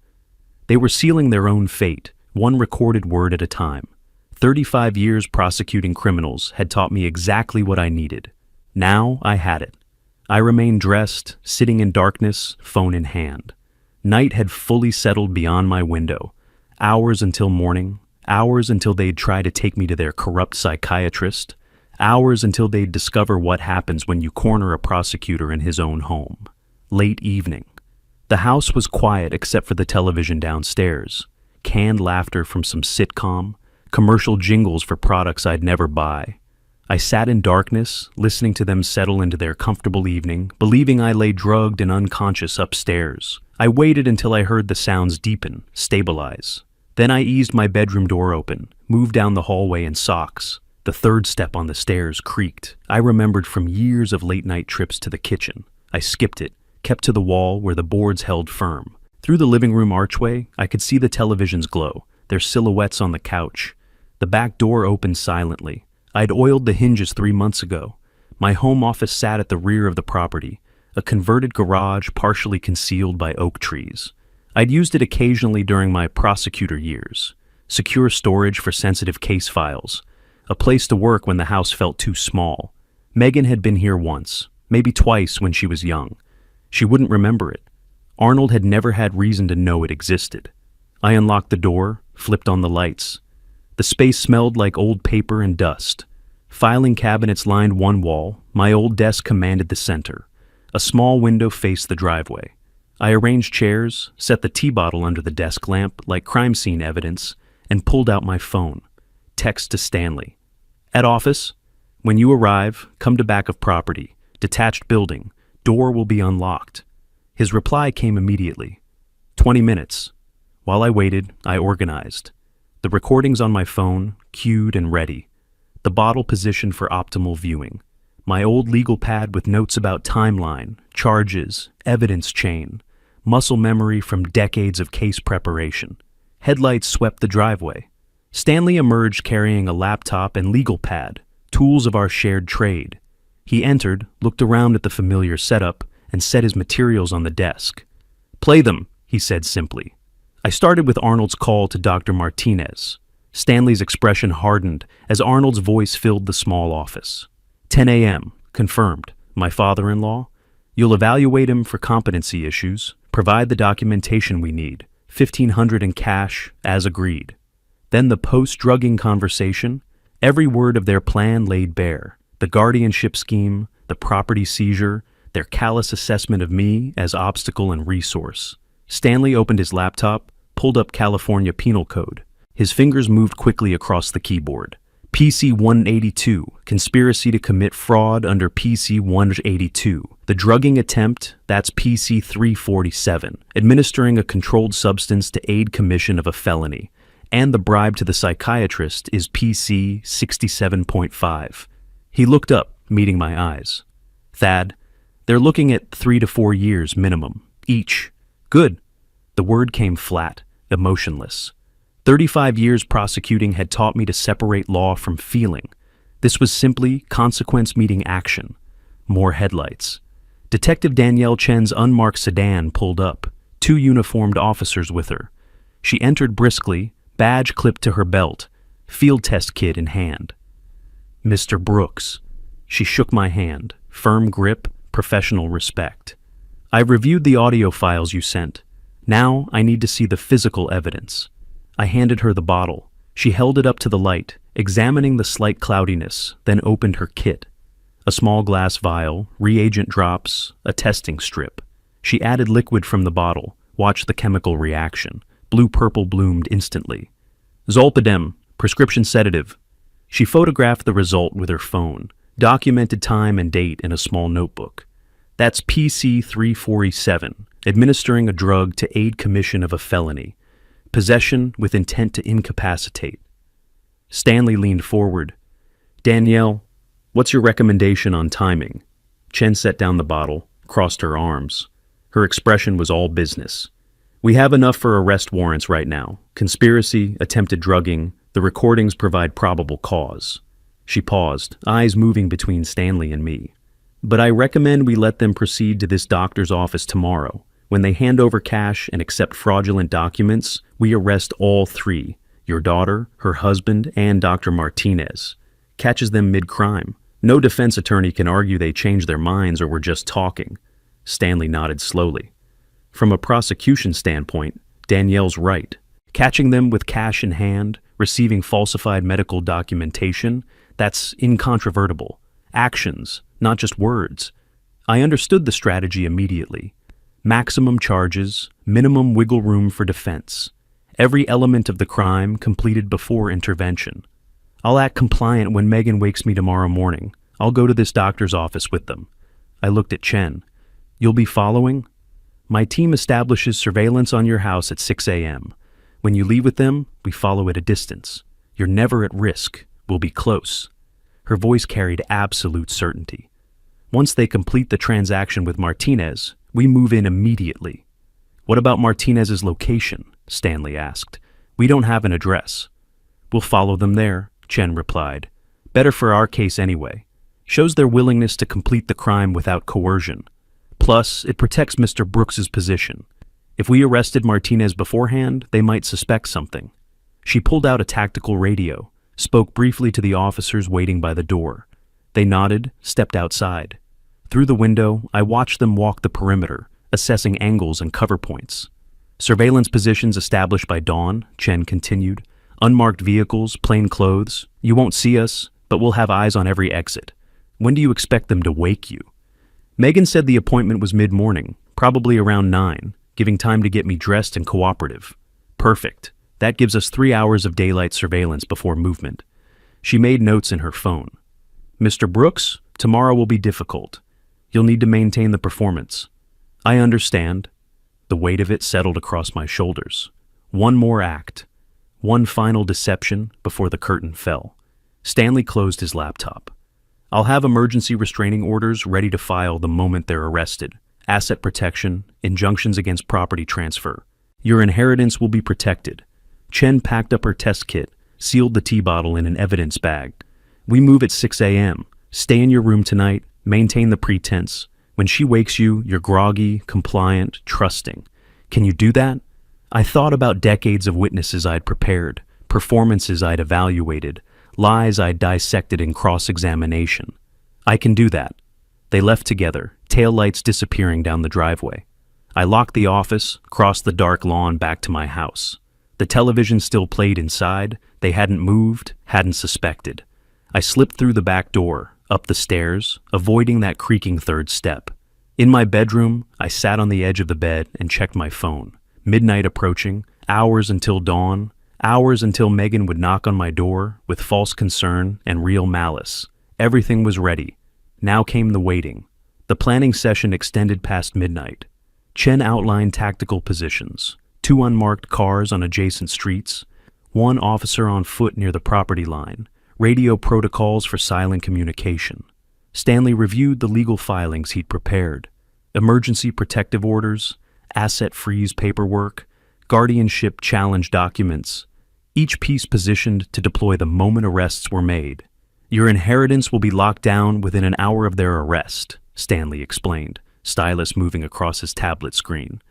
They were sealing their own fate, one recorded word at a time. 35 years prosecuting criminals had taught me exactly what I needed. Now I had it. I remained dressed, sitting in darkness, phone in hand. Night had fully settled beyond my window. Hours until morning, hours until they'd try to take me to their corrupt psychiatrist, hours until they'd discover what happens when you corner a prosecutor in his own home. Late evening. The house was quiet except for the television downstairs. Canned laughter from some sitcom, commercial jingles for products I'd never buy. I sat in darkness, listening to them settle into their comfortable evening, believing I lay drugged and unconscious upstairs. I waited until I heard the sounds deepen, stabilize. Then I eased my bedroom door open, moved down the hallway in socks. The third step on the stairs creaked. I remembered from years of late-night trips to the kitchen. I skipped it, kept to the wall where the boards held firm. Through the living room archway, I could see the televisions glow, their silhouettes on the couch. The back door opened silently. I'd oiled the hinges 3 months ago. My home office sat at the rear of the property, a converted garage partially concealed by oak trees. I'd used it occasionally during my prosecutor years. Secure storage for sensitive case files. A place to work when the house felt too small. Megan had been here once, maybe twice when she was young. She wouldn't remember it. Arnold had never had reason to know it existed. I unlocked the door, flipped on the lights. The space smelled like old paper and dust. Filing cabinets lined one wall. My old desk commanded the center. A small window faced the driveway. I arranged chairs, set the tea bottle under the desk lamp like crime scene evidence, and pulled out my phone. Text to Stanley. At office. When you arrive, come to back of property. Detached building. Door will be unlocked. His reply came immediately. 20 minutes. While I waited, I organized. The recordings on my phone, queued and ready. The bottle positioned for optimal viewing. My old legal pad with notes about timeline, charges, evidence chain, muscle memory from decades of case preparation. Headlights swept the driveway. Stanley emerged carrying a laptop and legal pad, tools of our shared trade. He entered, looked around at the familiar setup, and set his materials on the desk. "Play them," he said simply. I started with Arnold's call to Dr. Martinez. Stanley's expression hardened as Arnold's voice filled the small office. 10 a.m., confirmed. My father-in-law. You'll evaluate him for competency issues, provide the documentation we need, $1,500 in cash, as agreed. Then the post-drugging conversation, every word of their plan laid bare. The guardianship scheme, the property seizure, their callous assessment of me as obstacle and resource. Stanley opened his laptop, pulled up California Penal Code. His fingers moved quickly across the keyboard. PC 182, conspiracy to commit fraud under PC 182. The drugging attempt, that's PC 347, administering a controlled substance to aid commission of a felony. And the bribe to the psychiatrist is PC 67.5. He looked up, meeting my eyes. Thad, they're looking at 3 to 4 years minimum, each. Good. The word came flat, emotionless. 35 years prosecuting had taught me to separate law from feeling. This was simply consequence meeting action. More headlights. Detective Danielle Chen's unmarked sedan pulled up, 2 uniformed officers with her. She entered briskly, badge clipped to her belt, field test kit in hand. Mr. Brooks. She shook my hand, firm grip, professional respect. I've reviewed the audio files you sent. Now I need to see the physical evidence. I handed her the bottle. She held it up to the light, examining the slight cloudiness, then opened her kit. A small glass vial, reagent drops, a testing strip. She added liquid from the bottle, watched the chemical reaction. Blue-purple bloomed instantly. Zolpidem, prescription sedative. She photographed the result with her phone, documented time and date in a small notebook. That's PC 347, administering a drug to aid commission of a felony. Possession with intent to incapacitate. Stanley leaned forward. Danielle, what's your recommendation on timing? Chen set down the bottle, crossed her arms. Her expression was all business. We have enough for arrest warrants right now. Conspiracy, attempted drugging, the recordings provide probable cause. She paused, eyes moving between Stanley and me. But I recommend we let them proceed to this doctor's office tomorrow. When they hand over cash and accept fraudulent documents, we arrest all 3, your daughter, her husband, and Dr. Martinez. Catches them mid-crime. No defense attorney can argue they changed their minds or were just talking. Stanley nodded slowly. From a prosecution standpoint, Danielle's right. Catching them with cash in hand, receiving falsified medical documentation, that's incontrovertible. Actions, not just words. I understood the strategy immediately. Maximum charges, minimum wiggle room for defense. Every element of the crime completed before intervention. I'll act compliant when Megan wakes me tomorrow morning. I'll go to this doctor's office with them. I looked at Chen. You'll be following? My team establishes surveillance on your house at 6 a.m. When you leave with them, we follow at a distance. You're never at risk. We'll be close. Her voice carried absolute certainty. Once they complete the transaction with Martinez, We move in immediately. What about Martinez's location? Stanley asked. We don't have an address. We'll follow them there, Chen replied. Better for our case anyway. Shows their willingness to complete the crime without coercion. Plus, it protects Mr. Brooks's position. If we arrested Martinez beforehand, they might suspect something. She pulled out a tactical radio, spoke briefly to the officers waiting by the door. They nodded, stepped outside. Through the window, I watched them walk the perimeter, assessing angles and cover points. Surveillance positions established by dawn, Chen continued. Unmarked vehicles, plain clothes. You won't see us, but we'll have eyes on every exit. When do you expect them to wake you? Megan said the appointment was mid-morning, probably around 9, giving time to get me dressed and cooperative. Perfect. That gives us 3 hours of daylight surveillance before movement. She made notes in her phone. Mr. Brooks, tomorrow will be difficult. You'll need to maintain the performance. I understand. The weight of it settled across my shoulders. One more act. One final deception before the curtain fell. Stanley closed his laptop. I'll have emergency restraining orders ready to file the moment they're arrested. Asset protection, injunctions against property transfer. Your inheritance will be protected. Chen packed up her test kit, sealed the tea bottle in an evidence bag. We move at 6 a.m. Stay in your room tonight, maintain the pretense. When she wakes you, you're groggy, compliant, trusting. Can you do that? I thought about decades of witnesses I'd prepared, performances I'd evaluated, lies I'd dissected in cross-examination. I can do that. They left together, taillights disappearing down the driveway. I locked the office, crossed the dark lawn back to my house. The television still played inside. They hadn't moved, hadn't suspected. I slipped through the back door, up the stairs, avoiding that creaking third step. In my bedroom, I sat on the edge of the bed and checked my phone. Midnight approaching, hours until dawn, hours until Megan would knock on my door with false concern and real malice. Everything was ready. Now came the waiting. The planning session extended past midnight. Chen outlined tactical positions. 2 unmarked cars on adjacent streets, 1 officer on foot near the property line, radio protocols for silent communication. Stanley reviewed the legal filings he'd prepared, emergency protective orders, asset freeze paperwork, guardianship challenge documents, each piece positioned to deploy the moment arrests were made. Your inheritance will be locked down within an hour of their arrest, Stanley explained, stylus moving across his tablet screen.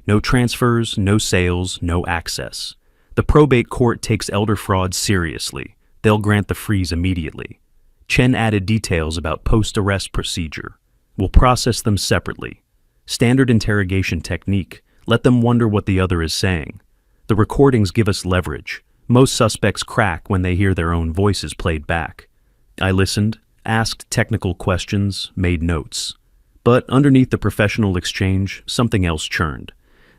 No transfers, no sales, no access. The probate court takes elder fraud seriously. They'll grant the freeze immediately. Chen added details about post-arrest procedure. We'll process them separately. Standard interrogation technique. Let them wonder what the other is saying. The recordings give us leverage. Most suspects crack when they hear their own voices played back. I listened, asked technical questions, made notes. But underneath the professional exchange, something else churned.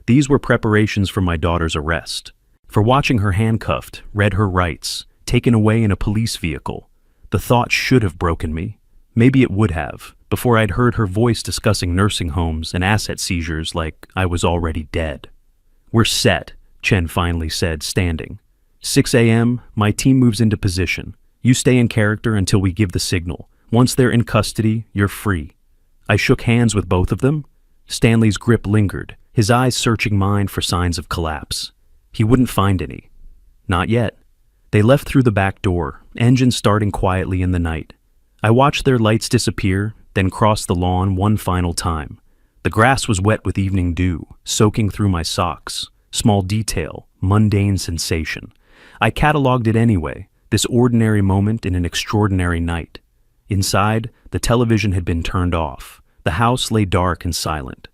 These were preparations for my daughter's arrest. For watching her handcuffed, read her rights, taken away in a police vehicle. The thought should have broken me. Maybe it would have, before I'd heard her voice discussing nursing homes and asset seizures like I was already dead. We're set, Chen finally said, standing. 6 a.m., my team moves into position. You stay in character until we give the signal. Once they're in custody, you're free. I shook hands with both of them. Stanley's grip lingered, his eyes searching mine for signs of collapse. He wouldn't find any. Not yet. They left through the back door, engine starting quietly in the night. I watched their lights disappear, then crossed the lawn one final time. The grass was wet with evening dew, soaking through my socks. Small detail, mundane sensation. I cataloged it anyway, this ordinary moment in an extraordinary night. Inside, the television had been turned off. The house lay dark and silent.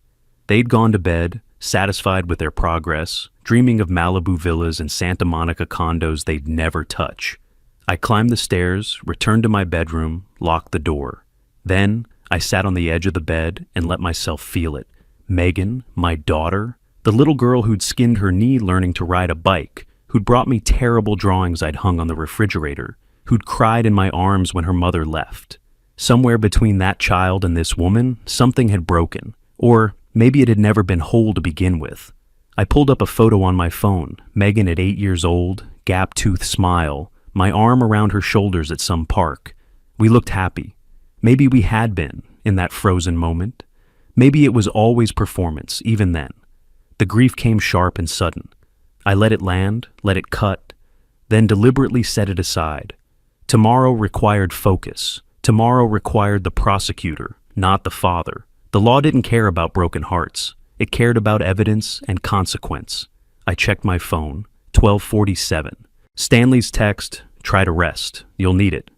They'd gone to bed, satisfied with their progress, dreaming of Malibu villas and Santa Monica condos they'd never touch. I climbed the stairs, returned to my bedroom, locked the door. Then, I sat on the edge of the bed and let myself feel it. Megan, my daughter, the little girl who'd skinned her knee learning to ride a bike, who'd brought me terrible drawings I'd hung on the refrigerator, who'd cried in my arms when her mother left. Somewhere between that child and this woman, something had broken. Or maybe it had never been whole to begin with. I pulled up a photo on my phone, Megan at 8 years old, gap-toothed smile, my arm around her shoulders at some park. We looked happy. Maybe we had been, in that frozen moment. Maybe it was always performance, even then. The grief came sharp and sudden. I let it land, let it cut, then deliberately set it aside. Tomorrow required focus. Tomorrow required the prosecutor, not the father. The law didn't care about broken hearts. It cared about evidence and consequence. I checked my phone, 12:47. Stanley's text, try to rest, you'll need it.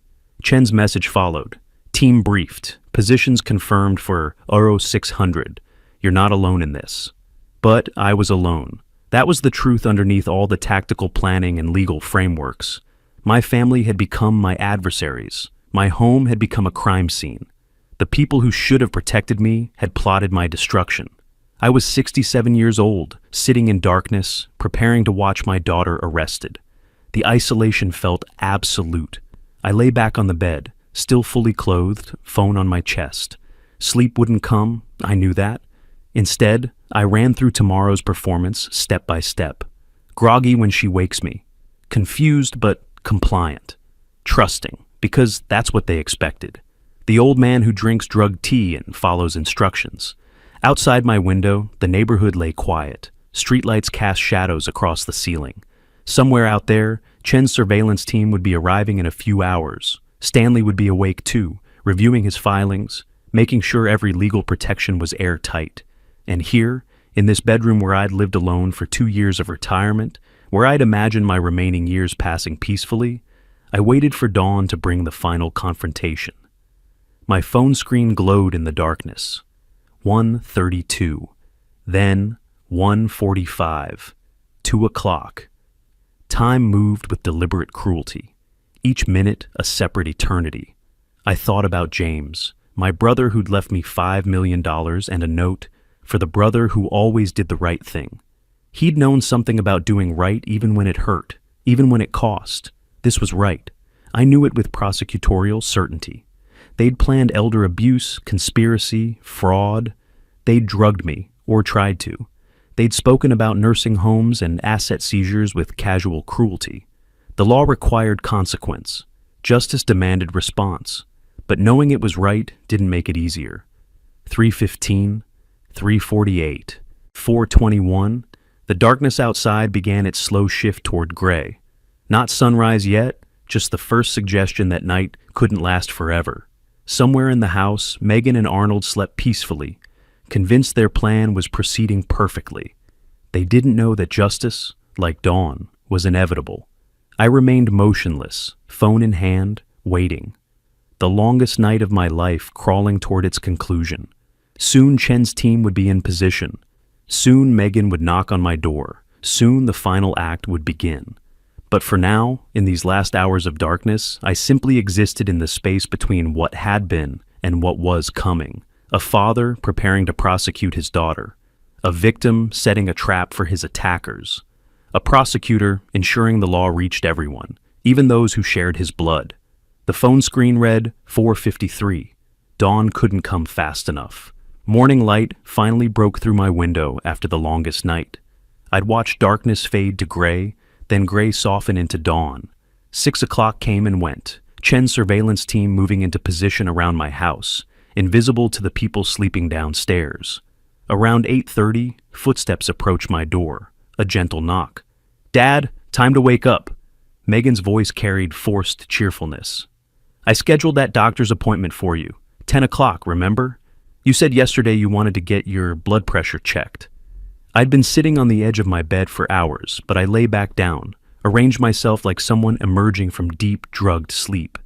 Chen's message followed. Team briefed, positions confirmed for Euro 600. You're not alone in this. But I was alone. That was the truth underneath all the tactical planning and legal frameworks. My family had become my adversaries. My home had become a crime scene. The people who should have protected me had plotted my destruction. I was 67 years old, sitting in darkness, preparing to watch my daughter arrested. The isolation felt absolute. I lay back on the bed, still fully clothed, phone on my chest. Sleep wouldn't come, I knew that. Instead, I ran through tomorrow's performance step by step. Groggy when she wakes me. Confused but compliant. Trusting, because that's what they expected. The old man who drinks drugged tea and follows instructions. Outside my window, the neighborhood lay quiet. Streetlights cast shadows across the ceiling. Somewhere out there, Chen's surveillance team would be arriving in a few hours. Stanley would be awake too, reviewing his filings, making sure every legal protection was airtight. And here, in this bedroom where I'd lived alone for 2 years of retirement, where I'd imagined my remaining years passing peacefully, I waited for dawn to bring the final confrontation. My phone screen glowed in the darkness. 1:32, then 1:45, 2 o'clock. Time moved with deliberate cruelty, each minute a separate eternity. I thought about James, my brother who'd left me $5 million and a note for the brother who always did the right thing. He'd known something about doing right even when it hurt, even when it cost. This was right. I knew it with prosecutorial certainty. They'd planned elder abuse, conspiracy, fraud. They'd drugged me, or tried to. They'd spoken about nursing homes and asset seizures with casual cruelty. The law required consequence. Justice demanded response. But knowing it was right didn't make it easier. 3:15, 3:48, 4:21. The darkness outside began its slow shift toward gray. Not sunrise yet, just the first suggestion that night couldn't last forever. Somewhere in the house, Megan and Arnold slept peacefully, convinced their plan was proceeding perfectly. They didn't know that justice, like dawn, was inevitable. I remained motionless, phone in hand, waiting. The longest night of my life crawling toward its conclusion. Soon Chen's team would be in position. Soon Megan would knock on my door. Soon the final act would begin. But for now, in these last hours of darkness, I simply existed in the space between what had been and what was coming. A father preparing to prosecute his daughter. A victim setting a trap for his attackers. A prosecutor ensuring the law reached everyone, even those who shared his blood. The phone screen read 4:53. Dawn couldn't come fast enough. Morning light finally broke through my window after the longest night. I'd watched darkness fade to gray, then gray soften into dawn. 6 o'clock came and went. Chen's surveillance team moving into position around my house, invisible to the people sleeping downstairs. Around 8:30, footsteps approached my door. A gentle knock. "Dad, time to wake up." Megan's voice carried forced cheerfulness. "I scheduled that doctor's appointment for you. 10 o'clock, remember? You said yesterday you wanted to get your blood pressure checked." I'd been sitting on the edge of my bed for hours, but I lay back down, arranged myself like someone emerging from deep, drugged sleep.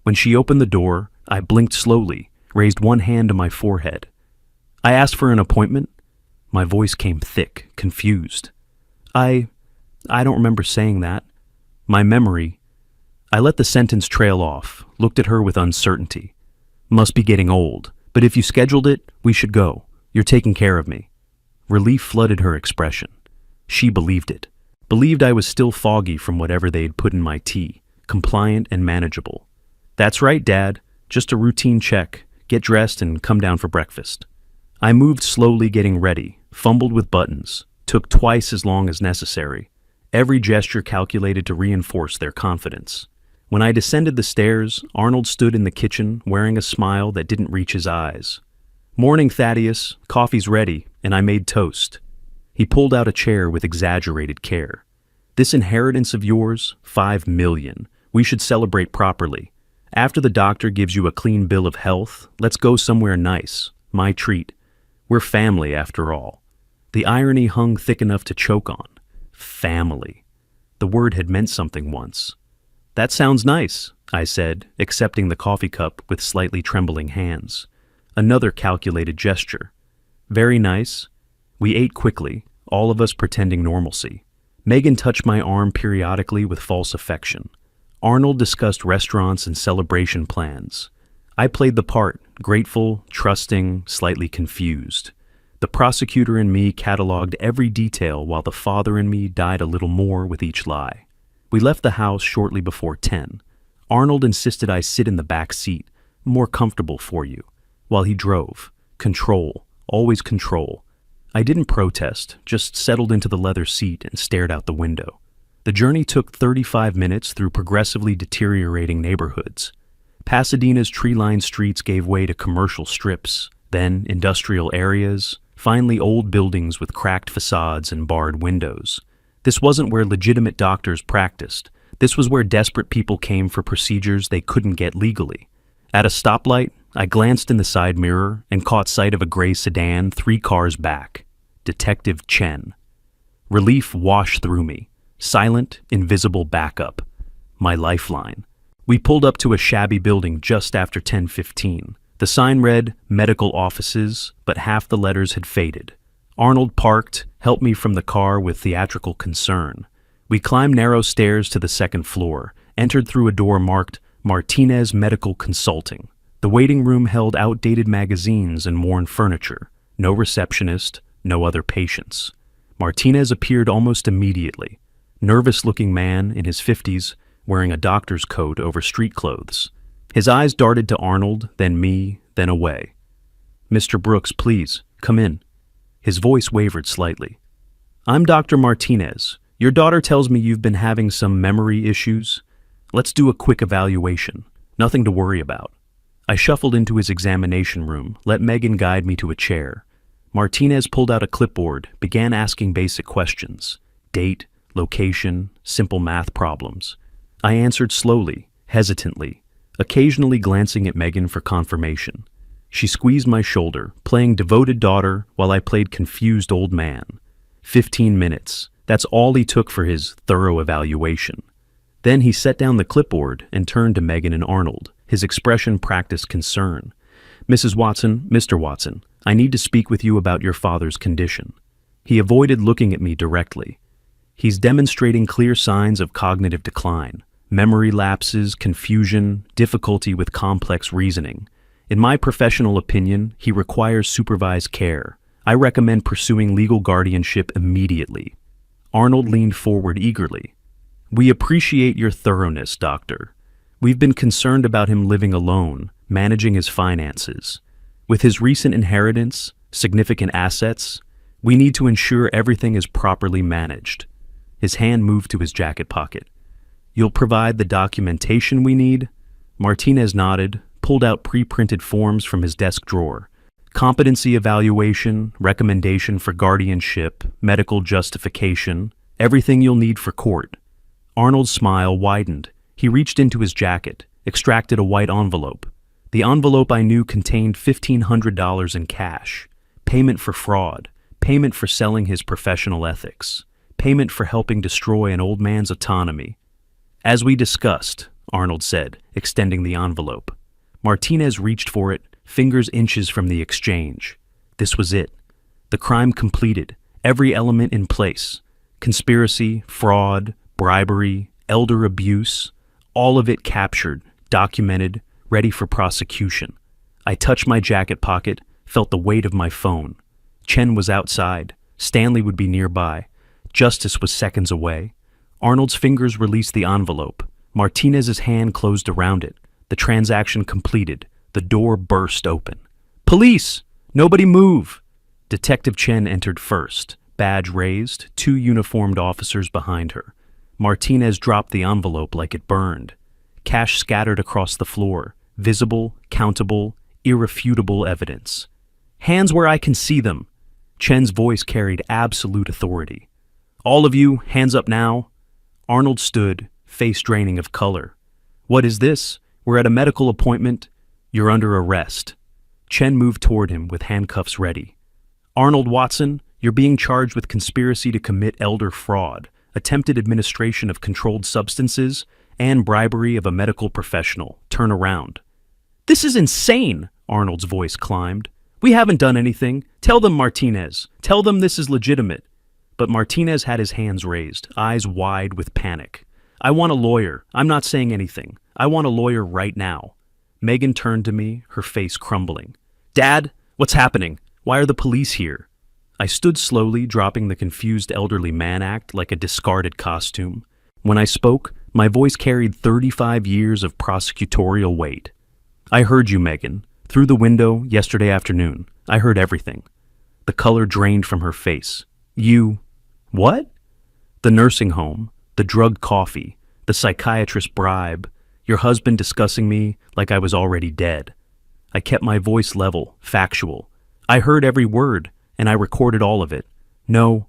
When she opened the door, I blinked slowly, raised one hand to my forehead. "I asked for an appointment?" My voice came thick, confused. I don't remember saying that. My memory. I let the sentence trail off, looked at her with uncertainty. "Must be getting old, but if you scheduled it, we should go. You're taking care of me." Relief flooded her expression. She believed it. Believed I was still foggy from whatever they'd put in my tea, compliant and manageable. "That's right, Dad. Just a routine check. Get dressed and come down for breakfast." I moved slowly getting ready, fumbled with buttons, took twice as long as necessary. Every gesture calculated to reinforce their confidence. When I descended the stairs, Arnold stood in the kitchen wearing a smile that didn't reach his eyes. "Morning, Thaddeus. Coffee's ready, and I made toast." He pulled out a chair with exaggerated care. "This inheritance of yours, 5 million. We should celebrate properly. After the doctor gives you a clean bill of health, let's go somewhere nice. My treat. We're family, after all." The irony hung thick enough to choke on. Family. The word had meant something once. "That sounds nice," I said, accepting the coffee cup with slightly trembling hands. Another calculated gesture. "Very nice." We ate quickly, all of us pretending normalcy. Megan touched my arm periodically with false affection. Arnold discussed restaurants and celebration plans. I played the part, grateful, trusting, slightly confused. The prosecutor in me cataloged every detail while the father in me died a little more with each lie. We left the house shortly before 10. Arnold insisted I sit in the back seat, more comfortable for you, while he drove. Control, always control. I didn't protest, just settled into the leather seat and stared out the window. The journey took 35 minutes through progressively deteriorating neighborhoods. Pasadena's tree-lined streets gave way to commercial strips, then industrial areas, finally old buildings with cracked facades and barred windows. This wasn't where legitimate doctors practiced. This was where desperate people came for procedures they couldn't get legally. At a stoplight, I glanced in the side mirror and caught sight of a gray sedan 3 cars back. Detective Chen. Relief washed through me. Silent, invisible backup. My lifeline. We pulled up to a shabby building just after 10:15. The sign read, "Medical Offices," but half the letters had faded. Arnold parked, helped me from the car with theatrical concern. We climbed narrow stairs to the second floor, entered through a door marked Martinez Medical Consulting. The waiting room held outdated magazines and worn furniture. No receptionist, no other patients. Martinez appeared almost immediately. Nervous-looking man in his 50s, wearing a doctor's coat over street clothes. His eyes darted to Arnold, then me, then away. "Mr. Brooks, please, come in." His voice wavered slightly. "I'm Dr. Martinez. Your daughter tells me you've been having some memory issues. Let's do a quick evaluation. Nothing to worry about." I shuffled into his examination room, let Megan guide me to a chair. Martinez pulled out a clipboard, began asking basic questions. Date, location, simple math problems. I answered slowly, hesitantly, occasionally glancing at Megan for confirmation. She squeezed my shoulder, playing devoted daughter while I played confused old man. 15 minutes. That's all he took for his thorough evaluation. Then he set down the clipboard and turned to Megan and Arnold. His expression practiced concern. "Mrs. Watson, Mr. Watson, I need to speak with you about your father's condition." He avoided looking at me directly. "He's demonstrating clear signs of cognitive decline. Memory lapses, confusion, difficulty with complex reasoning. In my professional opinion, he requires supervised care. I recommend pursuing legal guardianship immediately." Arnold leaned forward eagerly. "We appreciate your thoroughness, doctor. We've been concerned about him living alone, managing his finances. With his recent inheritance, significant assets, we need to ensure everything is properly managed." His hand moved to his jacket pocket. "You'll provide the documentation we need?" Martinez nodded, pulled out pre-printed forms from his desk drawer. Competency evaluation, recommendation for guardianship, medical justification, everything you'll need for court. Arnold's smile widened. He reached into his jacket, extracted a white envelope. The envelope I knew contained $1,500 in cash. Payment for fraud, payment for selling his professional ethics, payment for helping destroy an old man's autonomy. "As we discussed," Arnold said, extending the envelope. Martinez reached for it, fingers inches from the exchange. This was it. The crime completed, every element in place. Conspiracy, fraud, bribery, elder abuse, all of it captured, documented, ready for prosecution. I touched my jacket pocket, felt the weight of my phone. Chen was outside. Stanley would be nearby. Justice was seconds away. Arnold's fingers released the envelope. Martinez's hand closed around it. The transaction completed. The door burst open. "Police! Nobody move!" Detective Chen entered first, badge raised, 2 uniformed officers behind her. Martinez dropped the envelope like it burned. Cash scattered across the floor, visible, countable, irrefutable evidence. Hands where I can see them. Chen's voice carried absolute authority. All of you, hands up now. Arnold stood, face draining of color. What is this? We're at a medical appointment. You're under arrest. Chen moved toward him with handcuffs ready. Arnold Watson, you're being charged with conspiracy to commit elder fraud, attempted administration of controlled substances, and bribery of a medical professional. Turn around. This is insane, Arnold's voice climbed. We haven't done anything. Tell them, Martinez. Tell them this is legitimate. But Martinez had his hands raised, eyes wide with panic. I want a lawyer. I'm not saying anything. I want a lawyer right now. Megan turned to me, her face crumbling. Dad, what's happening? Why are the police here? I stood slowly, dropping the confused elderly man act like a discarded costume. When I spoke, my voice carried 35 years of prosecutorial weight. I heard you, Megan. Through the window yesterday afternoon. I heard everything. The color drained from her face. You... What? The nursing home, the drugged coffee, the psychiatrist bribe, your husband discussing me like I was already dead. I kept my voice level, factual. I heard every word, and I recorded all of it. No.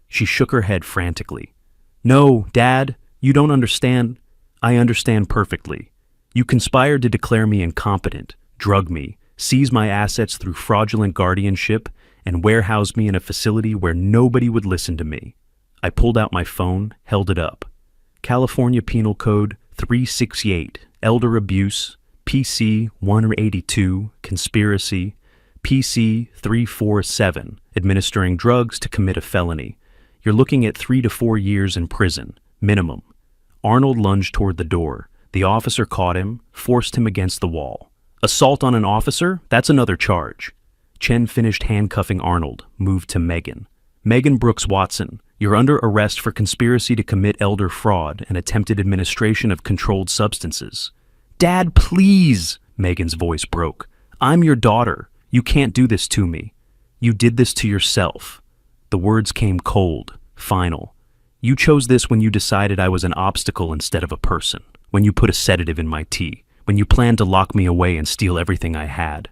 She shook her head frantically. No, Dad, you don't understand. I understand perfectly. You conspired to declare me incompetent, drug me, seize my assets through fraudulent guardianship, and warehouse me in a facility where nobody would listen to me. I pulled out my phone, held it up. California Penal Code 368, Elder Abuse, PC 182, Conspiracy, PC 347, Administering Drugs to Commit a Felony. You're looking at 3 to 4 years in prison, minimum. Arnold lunged toward the door. The officer caught him, forced him against the wall. Assault on an officer? That's another charge. Chen finished handcuffing Arnold, moved to Megan. Megan Brooks Watson, you're under arrest for conspiracy to commit elder fraud and attempted administration of controlled substances. Dad, please! Megan's voice broke. I'm your daughter. You can't do this to me. You did this to yourself. The words came cold, final. You chose this when you decided I was an obstacle instead of a person, when you put a sedative in my tea, when you planned to lock me away and steal everything I had.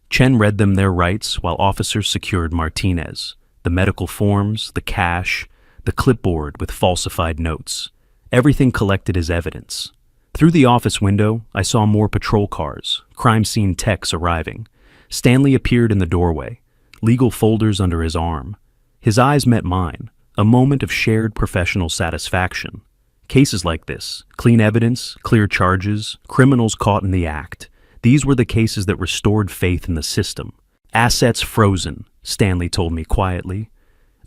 Chen read them their rights while officers secured Martinez, the medical forms, the cash, the clipboard with falsified notes. Everything collected as evidence. Through the office window, I saw more patrol cars, crime scene techs arriving. Stanley appeared in the doorway, legal folders under his arm. His eyes met mine, a moment of shared professional satisfaction. Cases like this, clean evidence, clear charges, criminals caught in the act. These were the cases that restored faith in the system. Assets frozen, Stanley told me quietly.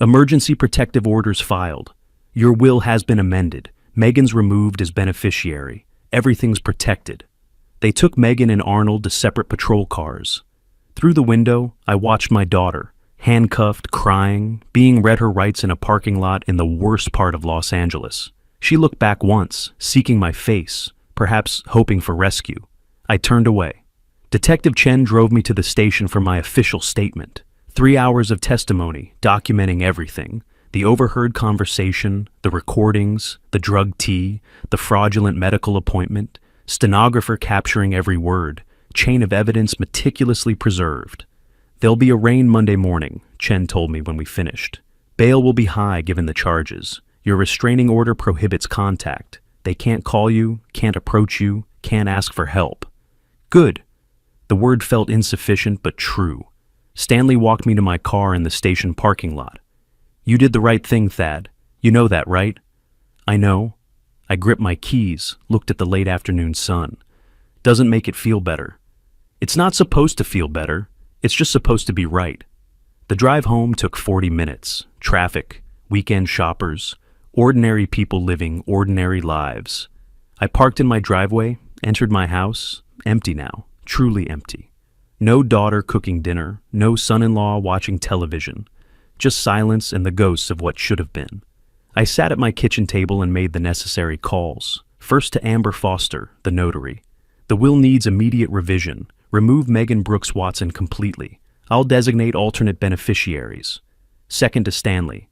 Emergency protective orders filed. Your will has been amended. Megan's removed as beneficiary. Everything's protected. They took Megan and Arnold to separate patrol cars. Through the window, I watched my daughter, handcuffed, crying, being read her rights in a parking lot in the worst part of Los Angeles. She looked back once, seeking my face, perhaps hoping for rescue. I turned away. Detective Chen drove me to the station for my official statement. 3 hours of testimony, documenting everything. The overheard conversation, the recordings, the drug tea, the fraudulent medical appointment, stenographer capturing every word, chain of evidence meticulously preserved. There'll be a rain Monday morning, Chen told me when we finished. Bail will be high given the charges. Your restraining order prohibits contact. They can't call you, can't approach you, can't ask for help. Good. The word felt insufficient but true. Stanley walked me to my car in the station parking lot. You did the right thing, Thad. You know that, right? I know. I gripped my keys, looked at the late afternoon sun. Doesn't make it feel better. It's not supposed to feel better. It's just supposed to be right. The drive home took 40 minutes. Traffic, weekend shoppers, ordinary people living ordinary lives. I parked in my driveway, entered my house, empty now, truly empty. No daughter cooking dinner, no son-in-law watching television. Just silence and the ghosts of what should have been. I sat at my kitchen table and made the necessary calls. First to Amber Foster, the notary. The will needs immediate revision. Remove Megan Brooks Watson completely. I'll designate alternate beneficiaries. Second to Stanley.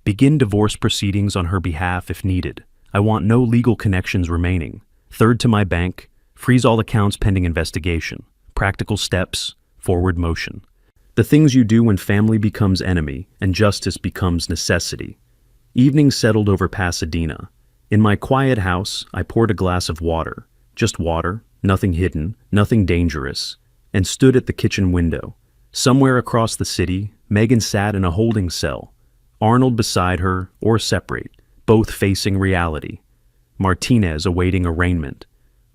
Begin divorce proceedings on her behalf if needed. I want no legal connections remaining. Third to my bank. Freeze all accounts pending investigation. Practical steps. Forward motion. The things you do when family becomes enemy and justice becomes necessity. Evening settled over Pasadena. In my quiet house, I poured a glass of water. Just water, nothing hidden, nothing dangerous, and stood at the kitchen window. Somewhere across the city, Megan sat in a holding cell. Arnold beside her, or separate, both facing reality. Martinez awaiting arraignment.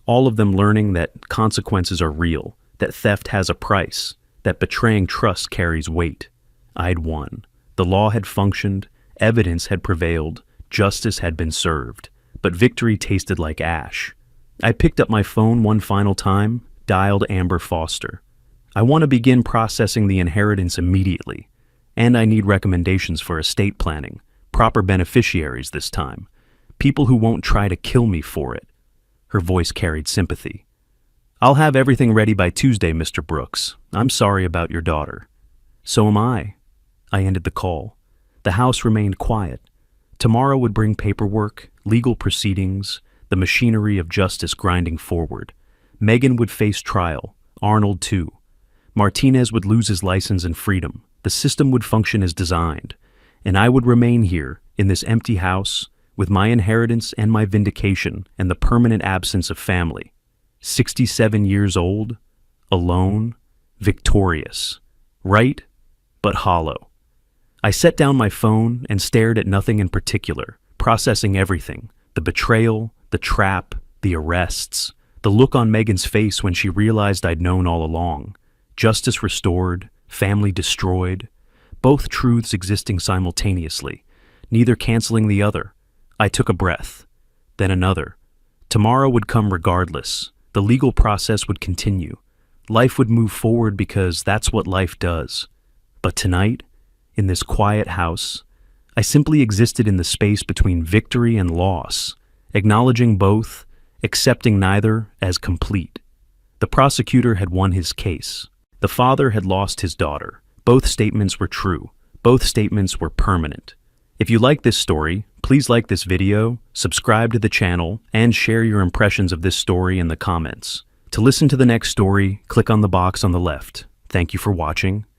All of them learning that consequences are real, that theft has a price, that betraying trust carries weight. I'd won. The law had functioned, evidence had prevailed, justice had been served, but victory tasted like ash. I picked up my phone one final time, dialed Amber Foster. I want to begin processing the inheritance immediately, and I need recommendations for estate planning, proper beneficiaries this time, people who won't try to kill me for it. Her voice carried sympathy. I'll have everything ready by Tuesday, Mr. Brooks. I'm sorry about your daughter. So am I. I ended the call. The house remained quiet. Tomorrow would bring paperwork, legal proceedings, the machinery of justice grinding forward. Megan would face trial, Arnold too. Martinez would lose his license and freedom. The system would function as designed. And I would remain here, in this empty house, with my inheritance and my vindication and the permanent absence of family. 67 years old, alone, victorious, right, but hollow. I set down my phone and stared at nothing in particular, processing everything, the betrayal, the trap, the arrests, the look on Megan's face when she realized I'd known all along, justice restored, family destroyed, both truths existing simultaneously, neither canceling the other. I took a breath, then another. Tomorrow would come regardless. The legal process would continue. Life would move forward because that's what life does. But tonight, in this quiet house, I simply existed in the space between victory and loss, acknowledging both, accepting neither as complete. The prosecutor had won his case. The father had lost his daughter. Both statements were true. Both statements were permanent. If you like this story, please like this video, subscribe to the channel, and share your impressions of this story in the comments. To listen to the next story, click on the box on the left. Thank you for watching.